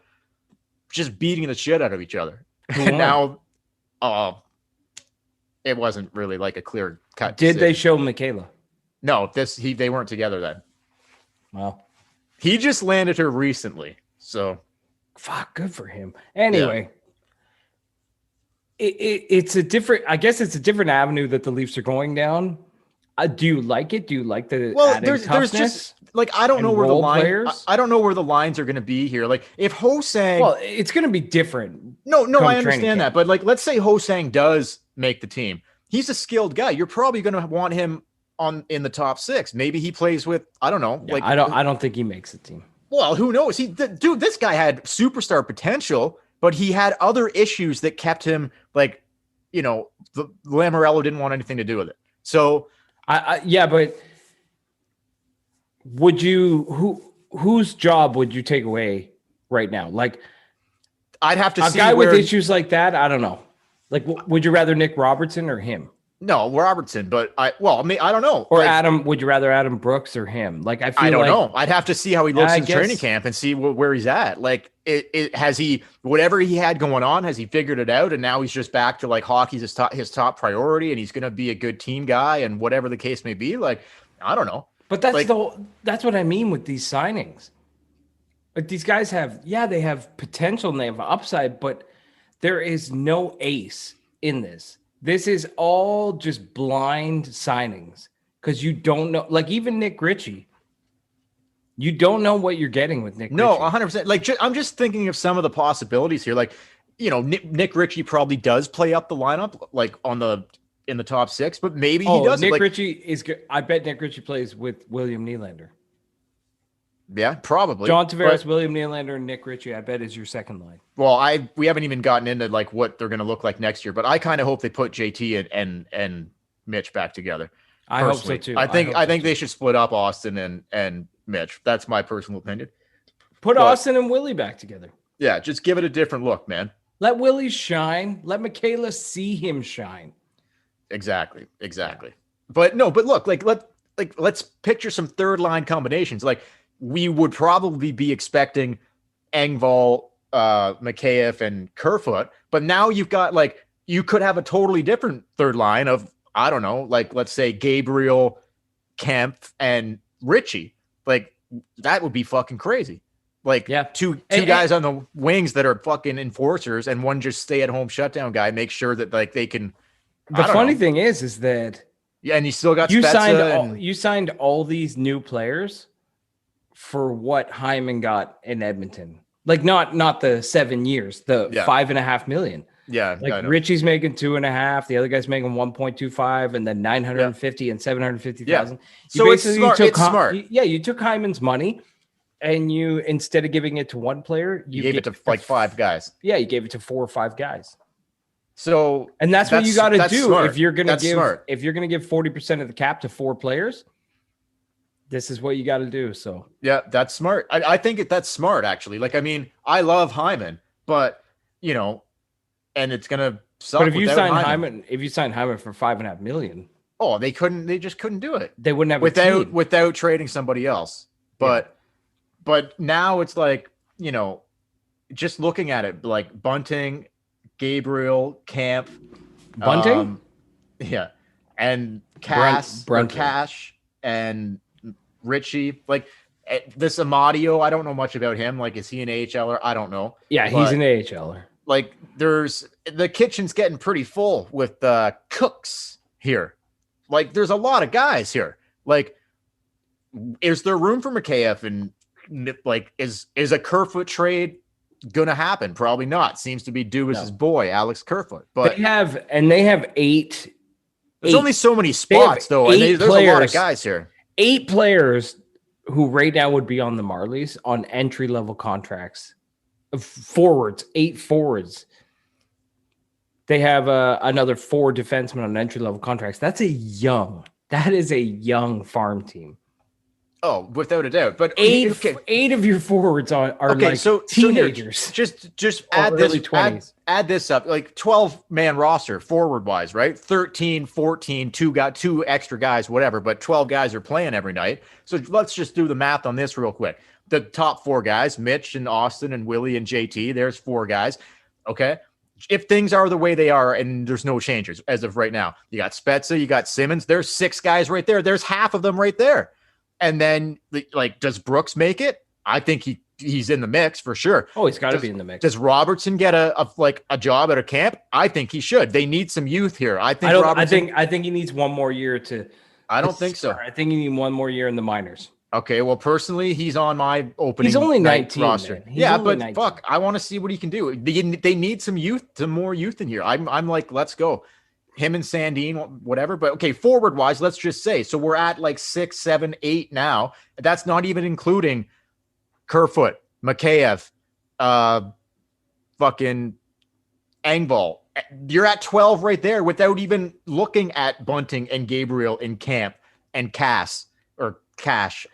just beating the shit out of each other. And now, it wasn't really a clear cut. Did they show Michaela? No, they weren't together then. Well, He just landed her recently. So fuck, good for him. Anyway, it's a different. I guess it's a different avenue that the Leafs are going down. Do you like it? Do you like the added toughness? There's just like I don't know where the line. Players? I don't know where the lines are going to be here. Like if Ho-Sang, well, it's going to be different. No, I understand that, but like let's say Ho-Sang does make the team. He's a skilled guy. You're probably going to want him in the top 6. Maybe he plays with I don't know. Yeah, like I don't think he makes the team. Well, who knows? Dude, this guy had superstar potential, but he had other issues that kept him like, the Lamoriello didn't want anything to do with it. So, but would you whose job would you take away right now? Like, I'd have to see a guy with issues like that. I don't know. Like, would you rather Nick Robertson or him? No, Robertson, but I don't know. Or Adam, would you rather Adam Brooks or him? Like, I don't know. I'd have to see how he looks in training camp and see where he's at. Like, has he, whatever he had going on, has he figured it out? And now he's just back to like hockey's his top priority and he's going to be a good team guy and whatever the case may be. Like, I don't know. But that's what I mean with these signings. Like these guys they have potential and they have upside, but there is no ace in this. This is all just blind signings because you don't know. Like even Nick Ritchie, you don't know what you're getting with Nick. No, 100%. Like I'm just thinking of some of the possibilities here. Like Nick Ritchie probably does play up the lineup like in the top 6, but maybe he doesn't. Nick Ritchie is good. I bet Nick Ritchie plays with William Nylander. Yeah, probably. John Tavares, William Nylander, and Nick Ritchie, I bet is your second line. Well, we haven't even gotten into like what they're going to look like next year, but I kind of hope they put JT and Mitch back together. I hope so too. I think they should split up Austin and Mitch. That's my personal opinion. Put Austin and Willie back together. Yeah, just give it a different look, man. Let Willie shine. Let Michaela see him shine. Exactly. But look, let's picture some third line combinations. Like we would probably be expecting Engvall, Mikheyev, and Kerfoot, but now you've got like you could have a totally different third line of I don't know, like let's say Gabriel, Kemp, and Ritchie. Like that would be fucking crazy. Like two guys on the wings that are fucking enforcers, and one just stay at home shutdown guy. Make sure that like they can. The funny thing is that and you still got you signed all these new players for what Hyman got in Edmonton. Like not the 7 years, the $5.5 million. Yeah, like Richie's making 2.5, the other guy's making 1.25, and then 950 and 750,000. So it's smart. You took Hyman's money, and you instead of giving it to one player, you gave it to like 5 guys. Yeah, you gave it to 4 or 5 guys. So and that's what you got to do smart. if you're going to give 40% of the cap to 4 players. This is what you got to do. So yeah, that's smart. I think that's smart actually. Like I mean, I love Hyman, but and it's gonna suck. But if you sign Hyman for $5.5 million, they just couldn't do it. They wouldn't have without trading somebody else. But now it's like just looking at it like Bunting, Gabriel, Camp, Bunting, and Cash and Ritchie. Like this Amadio, I don't know much about him. Like, is he an AHLer? I don't know. Yeah, he's an AHLer. Like, the kitchen's getting pretty full with cooks here. Like, there's a lot of guys here. Like, is there room for Mikheyev? And like, is a Kerfoot trade gonna happen? Probably not. Seems to be Dubas's boy, Alex Kerfoot. But they have 8. There's only so many spots though, and there's a lot of guys here. 8 players who right now would be on the Marlies on entry level contracts. Forwards, 8 forwards. They have another 4 defensemen on entry level contracts. That is a young farm team. Oh, without a doubt. But 8 of your forwards are teenagers. So just add this 20s. Add this up. Like 12-man roster forward wise, right? 13, 14, 2 extra guys, whatever, but 12 guys are playing every night. So let's just do the math on this real quick. The top 4 guys, Mitch and Austin and Willie and JT, there's 4 guys. Okay. If things are the way they are and there's no changes as of right now, you got Spezza, you got Simmons, there's 6 guys right there. There's half of them right there. And then like, does Brooks make it? I think he's in the mix for sure. Oh, he's got to be in the mix. Does Robertson get a job at a camp? I think he should. They need some youth here. I think he needs one more year to. I don't think so. I think he needs one more year in the minors. Okay, well, personally, he's on my opening. He's only 19 roster. Yeah, but 19. Fuck, I want to see what he can do. They need some more youth in here. I'm like, let's go. Him and Sandin, whatever. But okay, forward wise, let's just say. So we're at like 6, 7, 8 now. That's not even including Kerfoot, Mikheyev, fucking Engvall. You're at 12 right there without even looking at Bunting and Gabriel in camp and Cash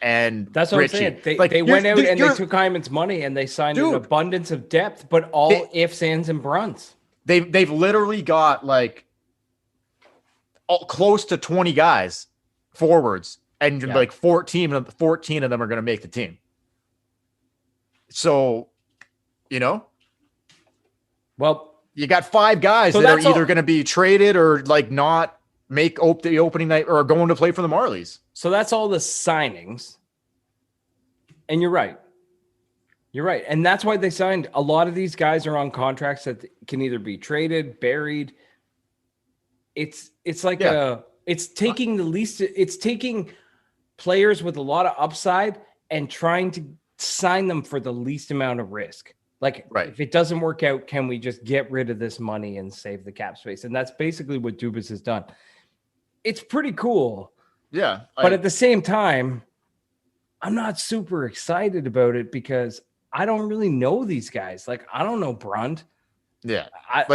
and that's what Richie. I'm saying. They went out and they took Hyman's money and they signed an abundance of depth, but all ifs, ands, and buts. They've literally got like close to 20 guys forwards, and like 14 of them are going to make the team. So, well, you got 5 guys that are either going to be traded or like not make the opening night or going to play for the Marlies. So that's all the signings. And you're right. And that's why they signed. A lot of these guys are on contracts that can either be traded, buried. It's like it's taking players with a lot of upside and trying to sign them for the least amount of risk. Like, if it doesn't work out, can we just get rid of this money and save the cap space? And that's basically what Dubas has done. It's pretty cool. Yeah. But at the same time, I'm not super excited about it because I don't really know these guys. Like, I don't know Brunt. Yeah.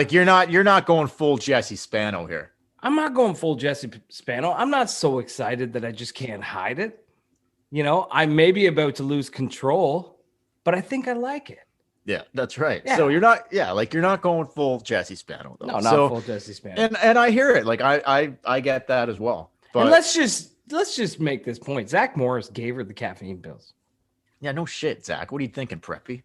You're not going full Jesse Spano here. I'm not going full Jesse Spano. I'm not so excited that I just can't hide it. I may be about to lose control, but I think I like it. Yeah, that's right. Yeah. So you're not going full Jesse Spano though. No, not full Jesse Spano. And I hear it. Like I get that as well. But and let's just make this point. Zach Morris gave her the caffeine pills. Yeah, no shit, Zach. What are you thinking, Preppy?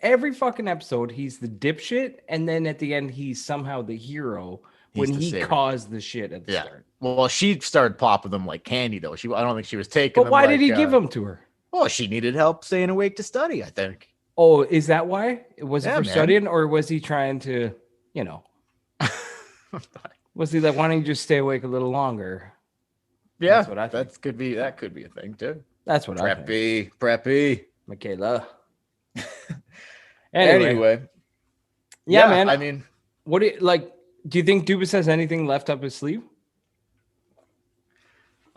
Every fucking episode, he's the dipshit, and then at the end, he's somehow the hero when he caused the shit at the start. Well, she started popping them like candy, though. I don't think she was taking them. But why did he give them to her? Well, she needed help staying awake to study, I think. Oh, is that why? Was it for studying, or was he trying to, was he like, why don't you just stay awake a little longer? Yeah, that's what I think. That could be a thing too. That's what I think. Preppy. Michaela. Anyway. Yeah, man. I mean, what do you think Dubas has anything left up his sleeve?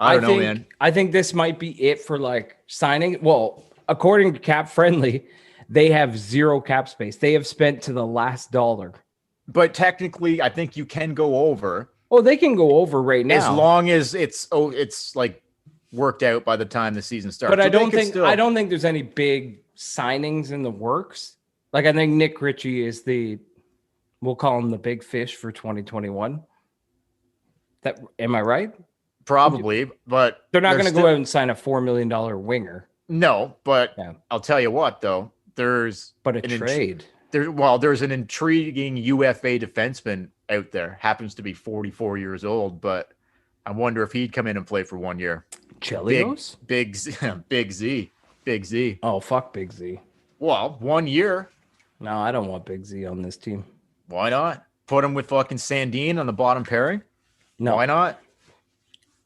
I don't know, man. I think this might be it for signing. Well, according to Cap Friendly, they have 0 cap space. They have spent to the last dollar. But technically, I think you can go over. Oh, they can go over right now. As long as it's like worked out by the time the season starts. But I don't think there's any big signings in the works. Like, I think Nick Ritchie is we'll call him the big fish for 2021. Am I right? Probably, but they're not going to go out and sign a $4 million winger. No, but I'll tell you what, though, there's trade. There's an intriguing UFA defenseman out there. Happens to be 44 years old, but I wonder if he'd come in and play for 1 year. Chelios? Big Z. Oh, fuck Big Z. Well, 1 year. No, I don't want Big Z on this team. Why not? Put him with fucking Sandin on the bottom pairing? No. Why not?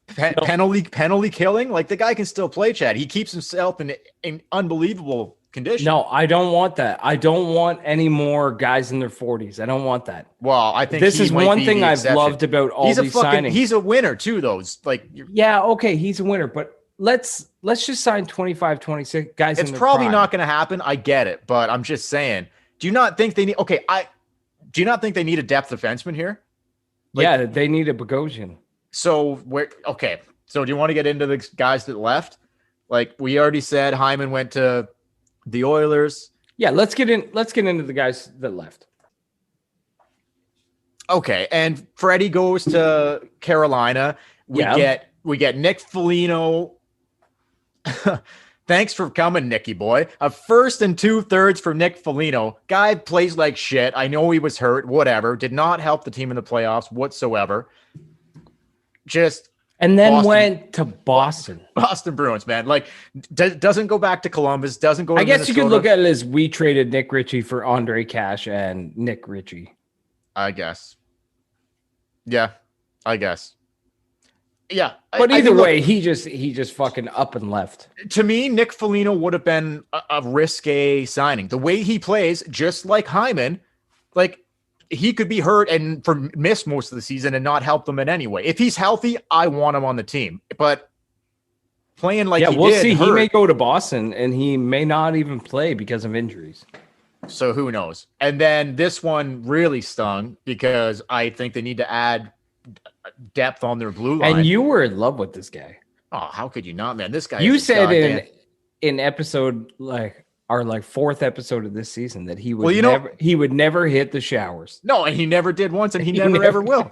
Penalty killing? Like, the guy can still play, Chad. He keeps himself in unbelievable condition. No, I don't want that. I don't want any more guys in their 40s. I don't want that. Well, I think this is one thing I've loved about all these signings. He's a winner too, though. Okay, he's a winner, but let's just sign 25, 26 guys. It's probably not going to happen. I get it, but I'm just saying. Do you not think they need? Okay, do you not think they need a depth defenseman here? Yeah, they need a Bogosian. So So do you want to get into the guys that left? Like, we already said, Hyman went to the Oilers. Yeah, let's get into the guys that left. Okay, and Freddie goes to Carolina. We get Nick Foligno. Thanks for coming, Nicky boy. A first and 2/3 for Nick Foligno. Guy plays like shit. I know he was hurt. Whatever. Did not help the team in the playoffs whatsoever. Just And then Boston- went to Boston. Boston Bruins, man. Like, doesn't go back to Columbus, doesn't go to I guess you Minnesota. could look at it as we traded Nick Ritchie for Andre Cash and Nick Ritchie. I guess. Yeah, I guess. Yeah. But I either think, look, way, he just fucking up and left. to me, Nick Foligno would have been a risque signing. The way he plays, just like Hyman, like he could be hurt and miss most of the season and not help them in any way. If he's healthy, I want him on the team. But playing like We'll see. hurt, He may go to Boston and he may not even play because of injuries. so who knows? And then this one really stung because I think they need to add depth on their blue line. And you were in love with this guy. Oh, how could you not, man? This guy. You is a said goddamn- in episode our fourth episode of this season that he would Well, he would never hit the showers. No, and he never did once, and he never ever will.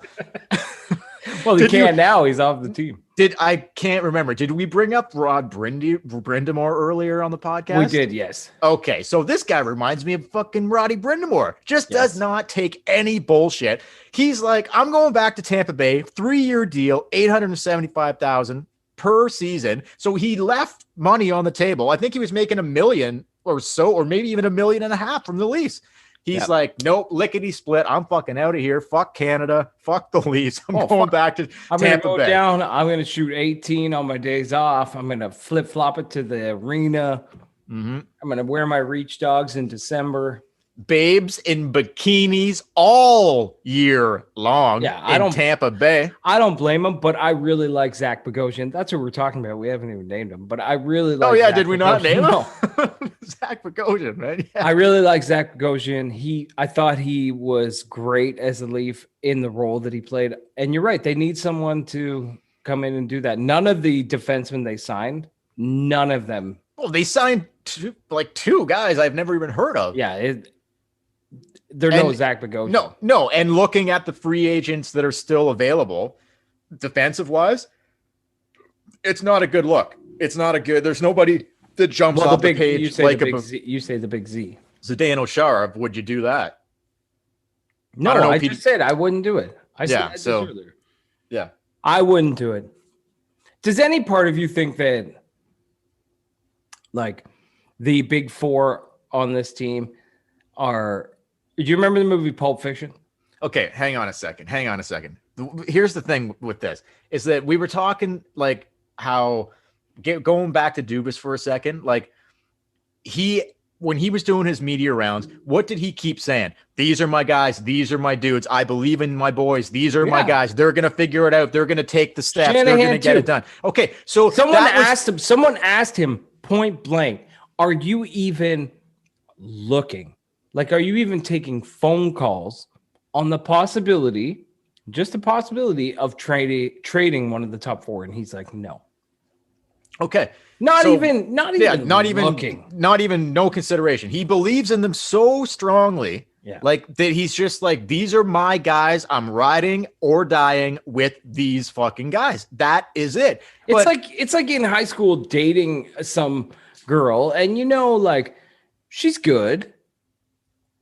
Well, he Did you- can't now. He's off the team. I can't remember. Did we bring up Rod Brindamore earlier on the podcast? We did, yes. Okay, so this guy reminds me of fucking Roddy Brindamore. Just Yes. does not take any bullshit. He's like, I'm going back to Tampa Bay, 3-year deal, $875,000 per season. So he left money on the table. I think he was making $1 million or so, or maybe even $1.5 million from the lease. He's like, nope, lickety split. I'm fucking out of here. Fuck Canada. Fuck the Leafs. I'm going back to I'm going to Tampa go Bay. down. I'm going to shoot 18 on my days off. I'm going to flip flop it to the arena. Mhm. I'm going to wear my reach dogs in December. Babes in bikinis all year long. Yeah, I in don't- Tampa Bay. I don't blame him, but I really like Zach Bogosian. That's what we're talking about. We haven't even named him, but I really like. Oh yeah, Zach did we not Bogosian. name No. him? Zach Bogosian, right? Yeah. I really like Zach Bogosian. I thought he was great as a Leaf in the role that he played. And you're right, they need someone to come in and do that. None of the defensemen they signed, none of them. Well, they signed two guys I've never even heard of. Yeah, they're no And- Zach Bogosian. No. And looking at the free agents that are still available, defensive wise, it's not a good look. It's not a good. There's nobody that jumps Well, off the big, the page you say like the a big Z. You say the big Z. Zdeno Chara. Would you do that? No, I don't know I if just said I wouldn't do it. I said Yeah, this so- earlier. Yeah. I wouldn't do it. Does any part of you think that, like, the big four on this team are? Do you remember the movie Pulp Fiction? Okay, hang on a second. Here's the thing with this is that we were talking like how going back to Dubas for a second, like when he was doing his media rounds, what did he keep saying? These are my guys. These are my dudes. I believe in my boys. These are my Yeah. guys. They're going to figure it out. They're going to take the steps. They're Shanahan going to get too. it done. Okay. So Someone asked him point blank, "Are you even looking? Like, are you even taking phone calls on the possibility, just the possibility of trading one of the top four?" And he's like, "No, okay. not So- even looking." not even no consideration. He believes in them so strongly, Yeah. like that he's just like, these are my guys. I'm riding or dying with these fucking guys. That is it. But It's like in high school dating some girl, and like she's good,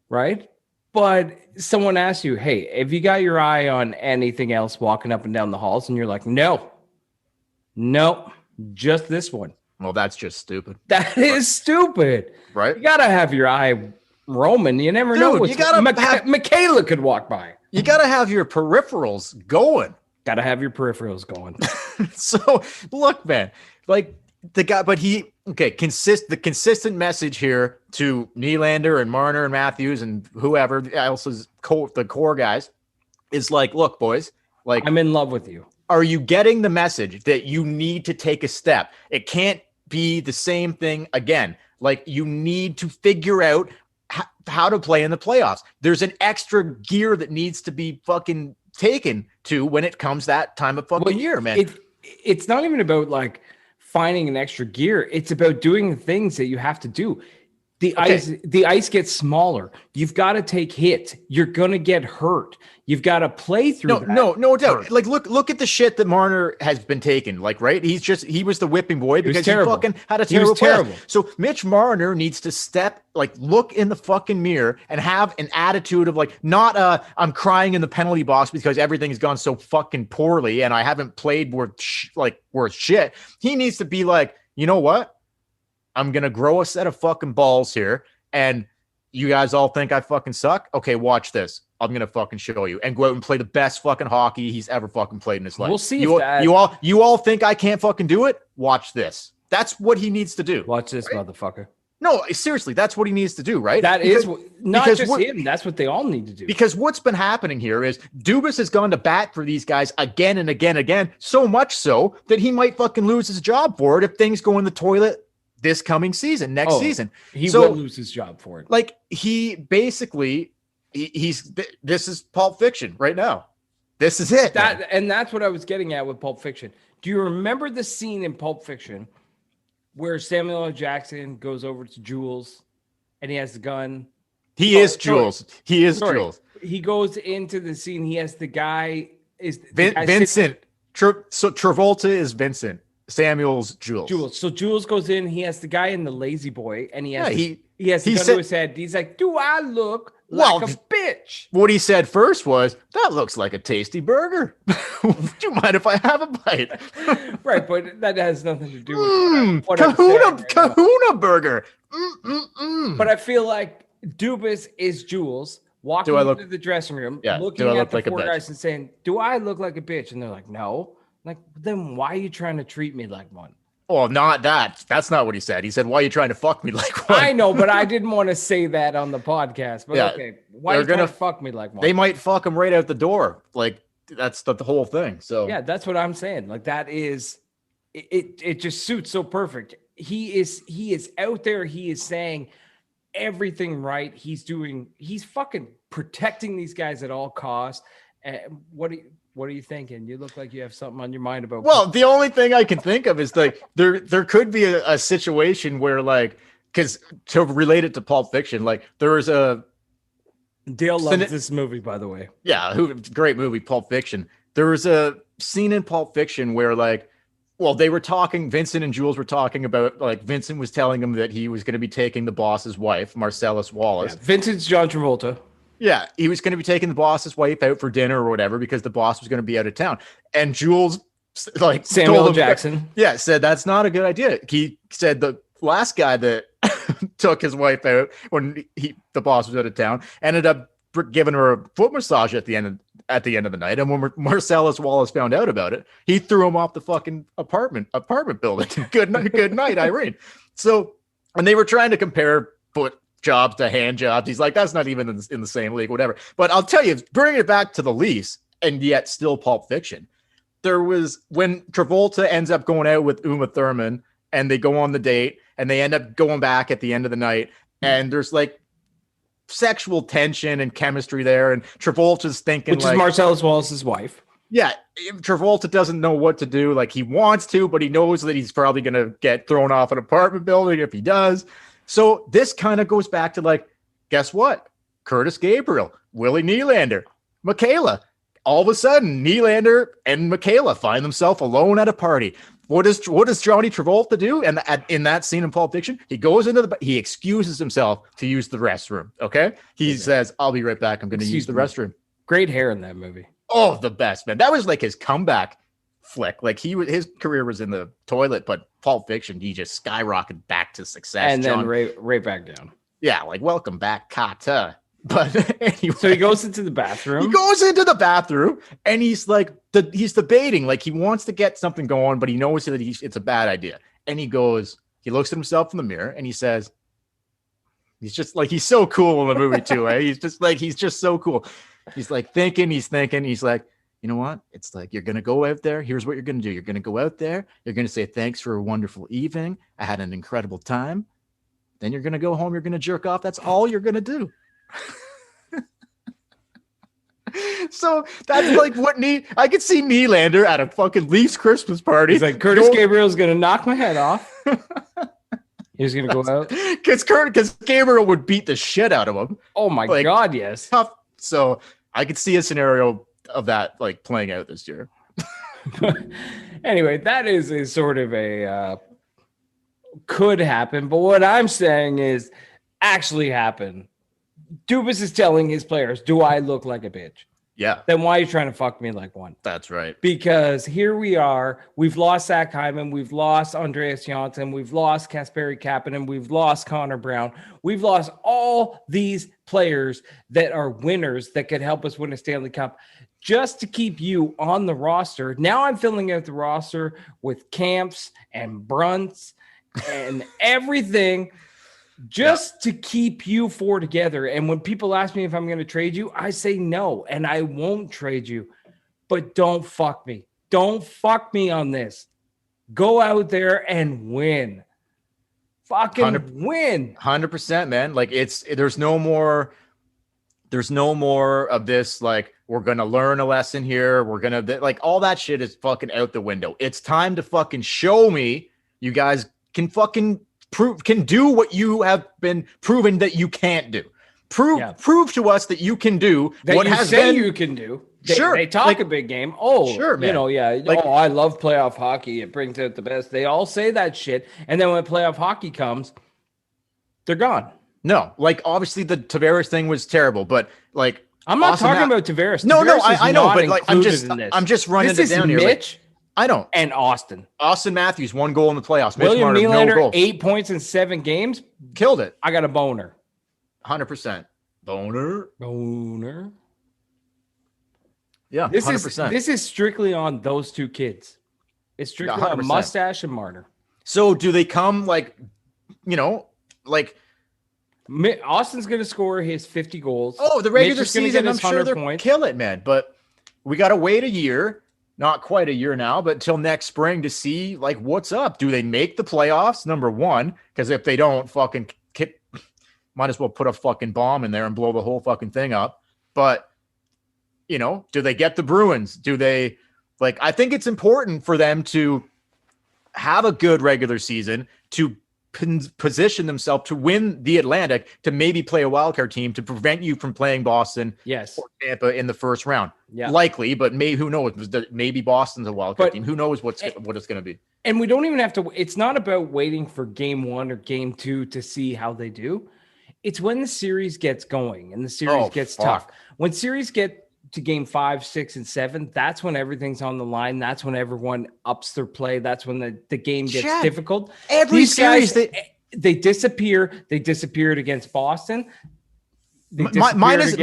right? But someone asks you, "Hey, have you got your eye on anything else walking up and down the halls?" And you're like, "No, just this one." well, that's just stupid, That is stupid. right? You gotta have your eye roaming. You never Dude, know. you gotta have- Michaela could walk by. You got to have your peripherals going. Gotta have your peripherals going. So look, man, like the guy, but the consistent message here to Nylander and Marner and Matthews and whoever else is the core guys is like, look, boys, like, I'm in love with you. are you getting the message that you need to take a step? It can't be the same thing again. Like, you need to figure out how to play in the playoffs. There's an extra gear that needs to be fucking taken to when it comes that time of fucking year, man. It's not even about like finding an extra gear. It's about doing the things that you have to do. The ice gets smaller. You've got to take hits. You're gonna get hurt. You've got to play through. No doubt. Hurt. Like look at the shit that Marner has been taking. Like, right? He was the whipping boy because he fucking had a terrible play. So Mitch Marner needs to look in the fucking mirror and have an attitude of like, not I'm crying in the penalty box because everything's gone so fucking poorly and I haven't played worth shit. He needs to be like, you know what? I'm going to grow a set of fucking balls here. And you guys all think I fucking suck? Okay, watch this. I'm going to fucking show you. And go out and play the best fucking hockey he's ever fucking played in his life. We'll see you all think I can't fucking do it? Watch this. That's what he needs to do. Watch this, right? Motherfucker. No, seriously, that's what he needs to do, right? Is not just him. That's what they all need to do. Because what's been happening here is Dubas has gone to bat for these guys again and again, so much so that he might fucking lose his job for it if things go in the toilet this coming season, next season. He will lose his job for it. Like, he basically, this is Pulp Fiction right now. This is it. And that's what I was getting at with Pulp Fiction. Do you remember the scene in Pulp Fiction where Samuel L. Jackson goes over to Jules and he has the gun? He is Jules. He goes into the scene. He has the guy Vincent. So Travolta is Vincent. Samuel's Jules. So Jules goes in. He has the guy in the Lazy Boy, and he has the gun to his head. He's like, "Do I look like a bitch?" What he said first was, "That looks like a tasty burger. Do you mind if I have a bite?" Right, but that has nothing to do with what Kahuna burger. But I feel like Dubas is Jules walking into the dressing room, looking at the four guys and saying, "Do I look like a bitch?" And they're like, "No." Like, then why are you trying to treat me like one? Oh, not that. That's not what he said. He said, why are you trying to fuck me like one? I know, but I didn't want to say that on the podcast. But okay, why are you trying to fuck me like one? They might fuck him right out the door. Like, that's the whole thing. So yeah, that's what I'm saying. Like, that is, it just suits so perfect. He is out there. He is saying everything right. He's fucking protecting these guys at all costs. What are you thinking? You look like you have something on your mind about. Well, the only thing I can think of is like there could be a situation where, like, because to relate it to Pulp Fiction, like there was a Dale loves this movie, by the way. Yeah, great movie, Pulp Fiction. There was a scene in Pulp Fiction where, like, well, they were talking. Vincent and Jules were talking about, like, Vincent was telling him that he was going to be taking the boss's wife, Marcellus Wallace. Yeah, Vincent's John Travolta. Yeah, he was going to be taking the boss's wife out for dinner or whatever because the boss was going to be out of town. And Jules, like, Samuel Jackson, said that's not a good idea. He said the last guy that took his wife out when the boss was out of town ended up giving her a foot massage at the end of the night. And when Marcellus Wallace found out about it, he threw him off the fucking apartment building. Good night, Irene. So, and they were trying to compare foot jobs to hand jobs. He's like, that's not even in the same league, whatever. But I'll tell you, bringing it back to the lease and yet still Pulp Fiction, there was when Travolta ends up going out with Uma Thurman and they go on the date and they end up going back at the end of the night and there's like sexual tension and chemistry there. And Travolta's thinking, which is Marcellus Wallace's wife. Yeah. Travolta doesn't know what to do. Like, he wants to, but he knows that he's probably going to get thrown off an apartment building if he does. So this kind of goes back to, like, guess what? Curtis Gabriel, Willie Nylander, Michaela. All of a sudden, Nylander and Michaela find themselves alone at a party. What does Johnny Travolta do? And in that scene in Pulp Fiction, he goes he excuses himself to use the restroom. Okay, he says, "I'll be right back. I'm going to use the restroom." Great hair in that movie. Oh, the best, man. That was like his comeback flick. Like, his career was in the toilet, but Pulp Fiction, he just skyrocketed back to success. And then right back down. Yeah, like, welcome back, Kata. But anyway, so he goes into the bathroom. He goes into the bathroom and he's like, he's debating, like, he wants to get something going, but he knows that it's a bad idea. And he looks at himself in the mirror and he says, he's just like, he's so cool in the movie too. Eh? He's just so cool. He's like thinking. He's like, you know what? It's like, you're going to go out there. Here's what you're going to do. You're going to go out there. You're going to say, thanks for a wonderful evening. I had an incredible time. Then you're going to go home. You're going to jerk off. That's all you're going to do. So that's like what I could see Nylander at a fucking Leafs Christmas party. He's like, Curtis Gabriel's going to knock my head off. He was gonna go out because Gabriel would beat the shit out of him. Oh my god, yes. Tough. So I could see a scenario of that like playing out this year. Anyway, that is a sort of a could happen, but what I'm saying is actually happen. Dubas is telling his players, "Do I look like a bitch?" Yeah. Then why are you trying to fuck me like one? That's right. Because here we are. We've lost Zach Hyman. We've lost Andreas Janssen. We've lost Kasperi Kapanen. We've lost Connor Brown. We've lost all these players that are winners that could help us win a Stanley Cup just to keep you on the roster. Now I'm filling out the roster with Camps and Brunts and everything just to keep you four together. And when people ask me if I'm going to trade you, I say no, and I won't trade you. But don't fuck me. Don't fuck me on this. Go out there and win. Fucking win. 100%, man. Like there's no more of this. Like, we're going to learn a lesson here. We're going to like all that shit is fucking out the window. It's time to fucking show me you guys can fucking can do what you have been proven that you can't do. Prove to us that you can do that what you can do. Sure. They talk like, a big game. Oh, sure, man. Like, I love playoff hockey. It brings out the best. They all say that shit. And then when playoff hockey comes, they're gone. No, like obviously the Tavares thing was terrible, but like I'm not talking about Tavares. No, Tavares I know, but like I'm just running this it down here. Mitch. Like, I don't. And Austin Matthews, 1 goal in the playoffs. William Mitch Marner, Nylander, no goals. 8 points in 7 games. Killed it. I got a boner. 100%. Boner. Yeah, 100%. This is strictly on those two kids. It's strictly on Mustache and Marner. So do they come like, like Austin's going to score his 50 goals. Oh, the regular season, I'm sure they'll kill it, man. But we got to wait a year. Not quite a year now, but until next spring to see like what's up. Do they make the playoffs? Number one, because if they don't, fucking might as well put a fucking bomb in there and blow the whole fucking thing up. But do they get the Bruins? Do they like? I think it's important for them to have a good regular season to position themselves to win the Atlantic, to maybe play a wildcard team to prevent you from playing Boston or Tampa in the first round. Yeah. Likely, but maybe who knows? Maybe Boston's a wildcard team. Who knows what it's going to be? And we don't even have to. It's not about waiting for game 1 or game 2 to see how they do. It's when the series gets going and the series gets tough. When series get to game 5, 6, and 7, that's when everything's on the line. That's when everyone ups their play. That's when the game gets difficult. These series, guys, they disappear. They disappeared against Boston. Minus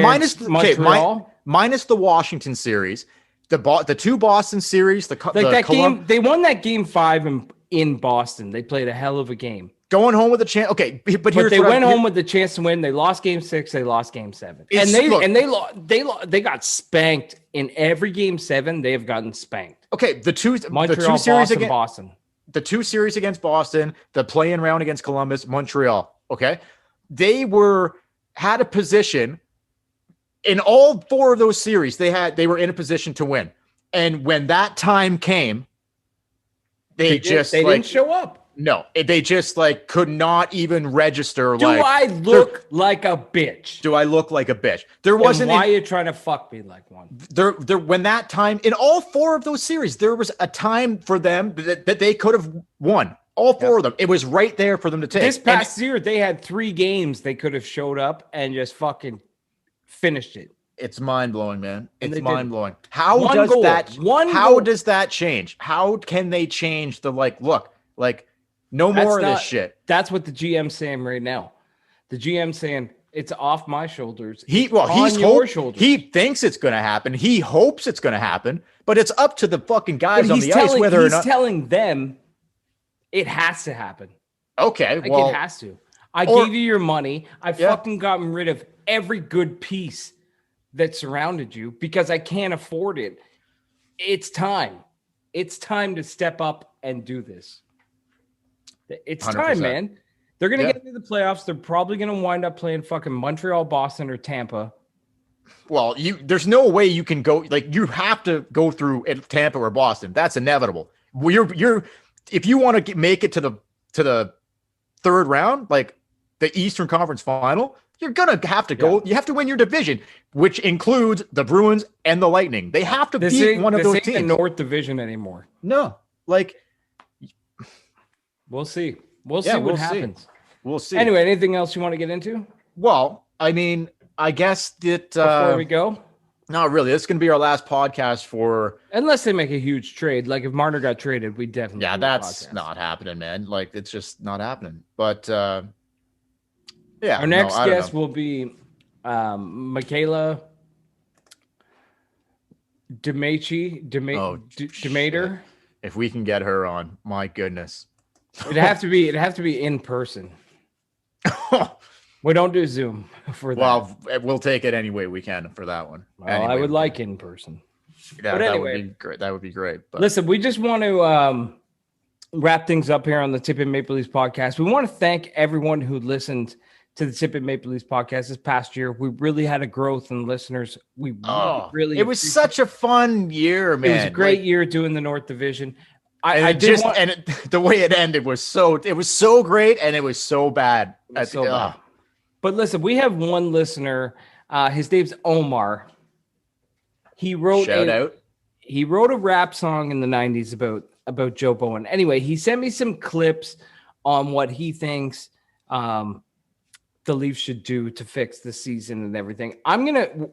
the Washington series, the 2 Boston series, game. They won that game 5 in Boston. They played a hell of a game. Going home with a chance. Okay, but they went home with the chance to win. They lost game 6. They lost game 7, they got spanked in every game 7. They have gotten spanked. Okay, the two series against Boston, the 2 series against Boston, the play-in round against Columbus, Montreal. Okay, they had a position in all 4 of those series. They were in a position to win, and when that time came, they didn't show up. No, they just like could not even register. Do I look like a bitch? Do I look like a bitch? There wasn't. Why are you trying to fuck me like one? There. When that time in all 4 of those series, there was a time for them that they could have won. All 4 of them. It was right there for them to take. This past year, they had 3 games they could have showed up and just fucking finished it. It's mind blowing, man. It's mind blowing. How does that change? How can they change the look? No more of this shit. That's what the GM's saying right now. The GM's saying it's off my shoulders. He's your shoulders. He thinks it's going to happen. He hopes it's going to happen, but it's up to the fucking guys on the ice whether or not. He's telling them it has to happen. Okay, it has to. I gave you your money. I've fucking gotten rid of every good piece that surrounded you because I can't afford it. It's time. It's time to step up and do this. It's 100%. Time, man. They're going to get into the playoffs. They're probably going to wind up playing fucking Montreal, Boston, or Tampa. Well, there's no way you can go. You have to go through Tampa or Boston. That's inevitable. If you want to make it to the third round, like the Eastern Conference Final, you're gonna have to go. You have to win your division, which includes the Bruins and the Lightning. They have to beat one of those teams. The North Division anymore. No, like we'll see. We'll see what happens. We'll see. Anyway, anything else you want to get into? Well, I mean, I guess that before we go. Not really. This is going to be our last podcast for... Unless they make a huge trade. Like if Marner got traded, we definitely... Yeah, that's not happening, man. Like it's just not happening. But yeah. Our next guest will be Michaela Demater. If we can get her on, my goodness. It'd have to be in person. We don't do Zoom for that. Well, we'll take it any way we can for that one. Well, I would like in person. Yeah, but anyway, that would be great. That would be great. But listen, we just want to wrap things up here on the Tip and Maple Leafs podcast. We want to thank everyone who listened to the Tip and Maple Leafs podcast this past year. We really had a growth in listeners. We really it was such a fun year, man. It was a great year doing the North Division. The way it ended was so great and it was so bad. But listen, we have one listener. His name's Omar. He wrote a rap song in the 90s about Joe Bowen. Anyway, he sent me some clips on what he thinks the Leafs should do to fix the season and everything.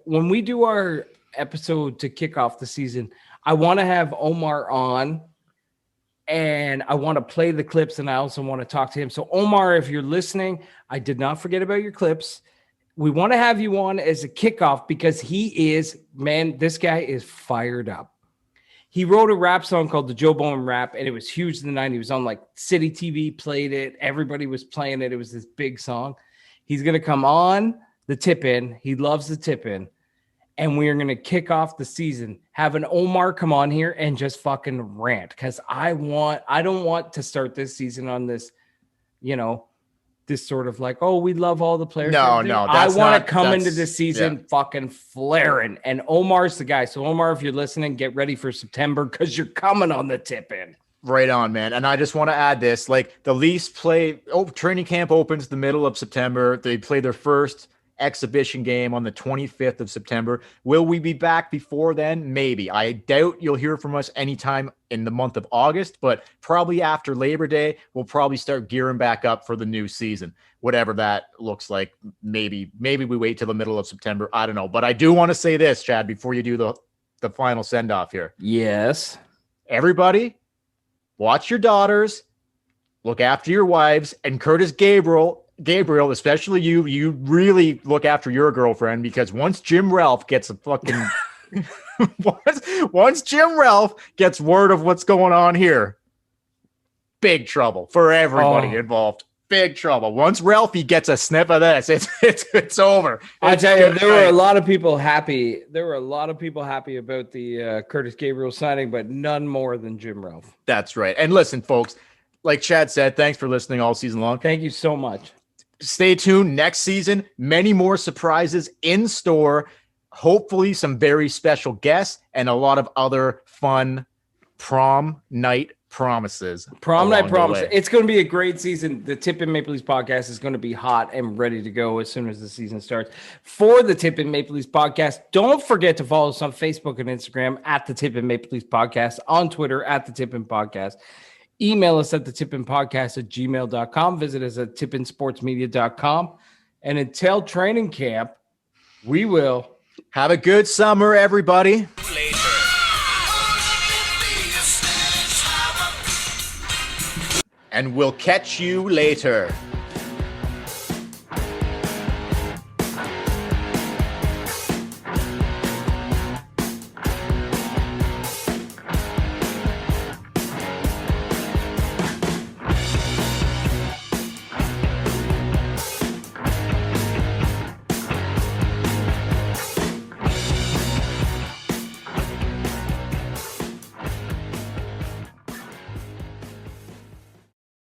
When we do our episode to kick off the season, I want to have Omar on. And I want to play the clips, and I also want to talk to him. So, Omar, if you're listening, I did not forget about your clips. We want to have you on as a kickoff because this guy is fired up. He wrote a rap song called the Joe Bowen Rap, and it was huge in the 90s. It was on like City TV, played it. Everybody was playing it. It was this big song. He's going to come on the Tip In. He loves the Tip In. And we are going to kick off the season, having Omar come on here and just fucking rant. Because I don't want to start this season on this, this sort of like, oh, we love all the players. No. I want to come into this season fucking flaring. And Omar's the guy. So Omar, if you're listening, get ready for September because you're coming on the Tip In. Right on, man. And I just want to add this, like the Leafs training camp opens the middle of September. They play their first exhibition game on the 25th of September. Will we be back before then? Maybe. I doubt you'll hear from us anytime in the month of August, but probably after Labor Day, we'll probably start gearing back up for the new season, whatever that looks like. Maybe we wait till the middle of September. I don't know. But I do want to say this, Chad, before you do the final send-off here. Yes. Everybody, watch your daughters, look after your wives, and Curtis Gabriel, especially you really look after your girlfriend because once Jim Ralph gets a fucking once Jim Ralph gets word of what's going on here, big trouble for everybody involved. Big trouble. Once Ralphie gets a sniff of this, it's over. I tell you, there were a lot of people happy. There were a lot of people happy about the Curtis Gabriel signing, but none more than Jim Ralph. That's right. And listen, folks, like Chad said, thanks for listening all season long. Thank you so much. Stay tuned next season. Many more surprises in store. Hopefully some very special guests and a lot of other fun prom night promises. Prom night promises. It's going to be a great season. The Tip and Maple Leafs podcast is going to be hot and ready to go as soon as the season starts. For the Tip and Maple Leafs podcast, don't forget to follow us on Facebook and Instagram at the Tip and Maple Leafs podcast, on Twitter at the Tip and podcast. Email us at thetipandpodcast@gmail.com. Visit us at tipandsportsmedia.com. And until training camp, we will have a good summer, everybody. And we'll catch you later.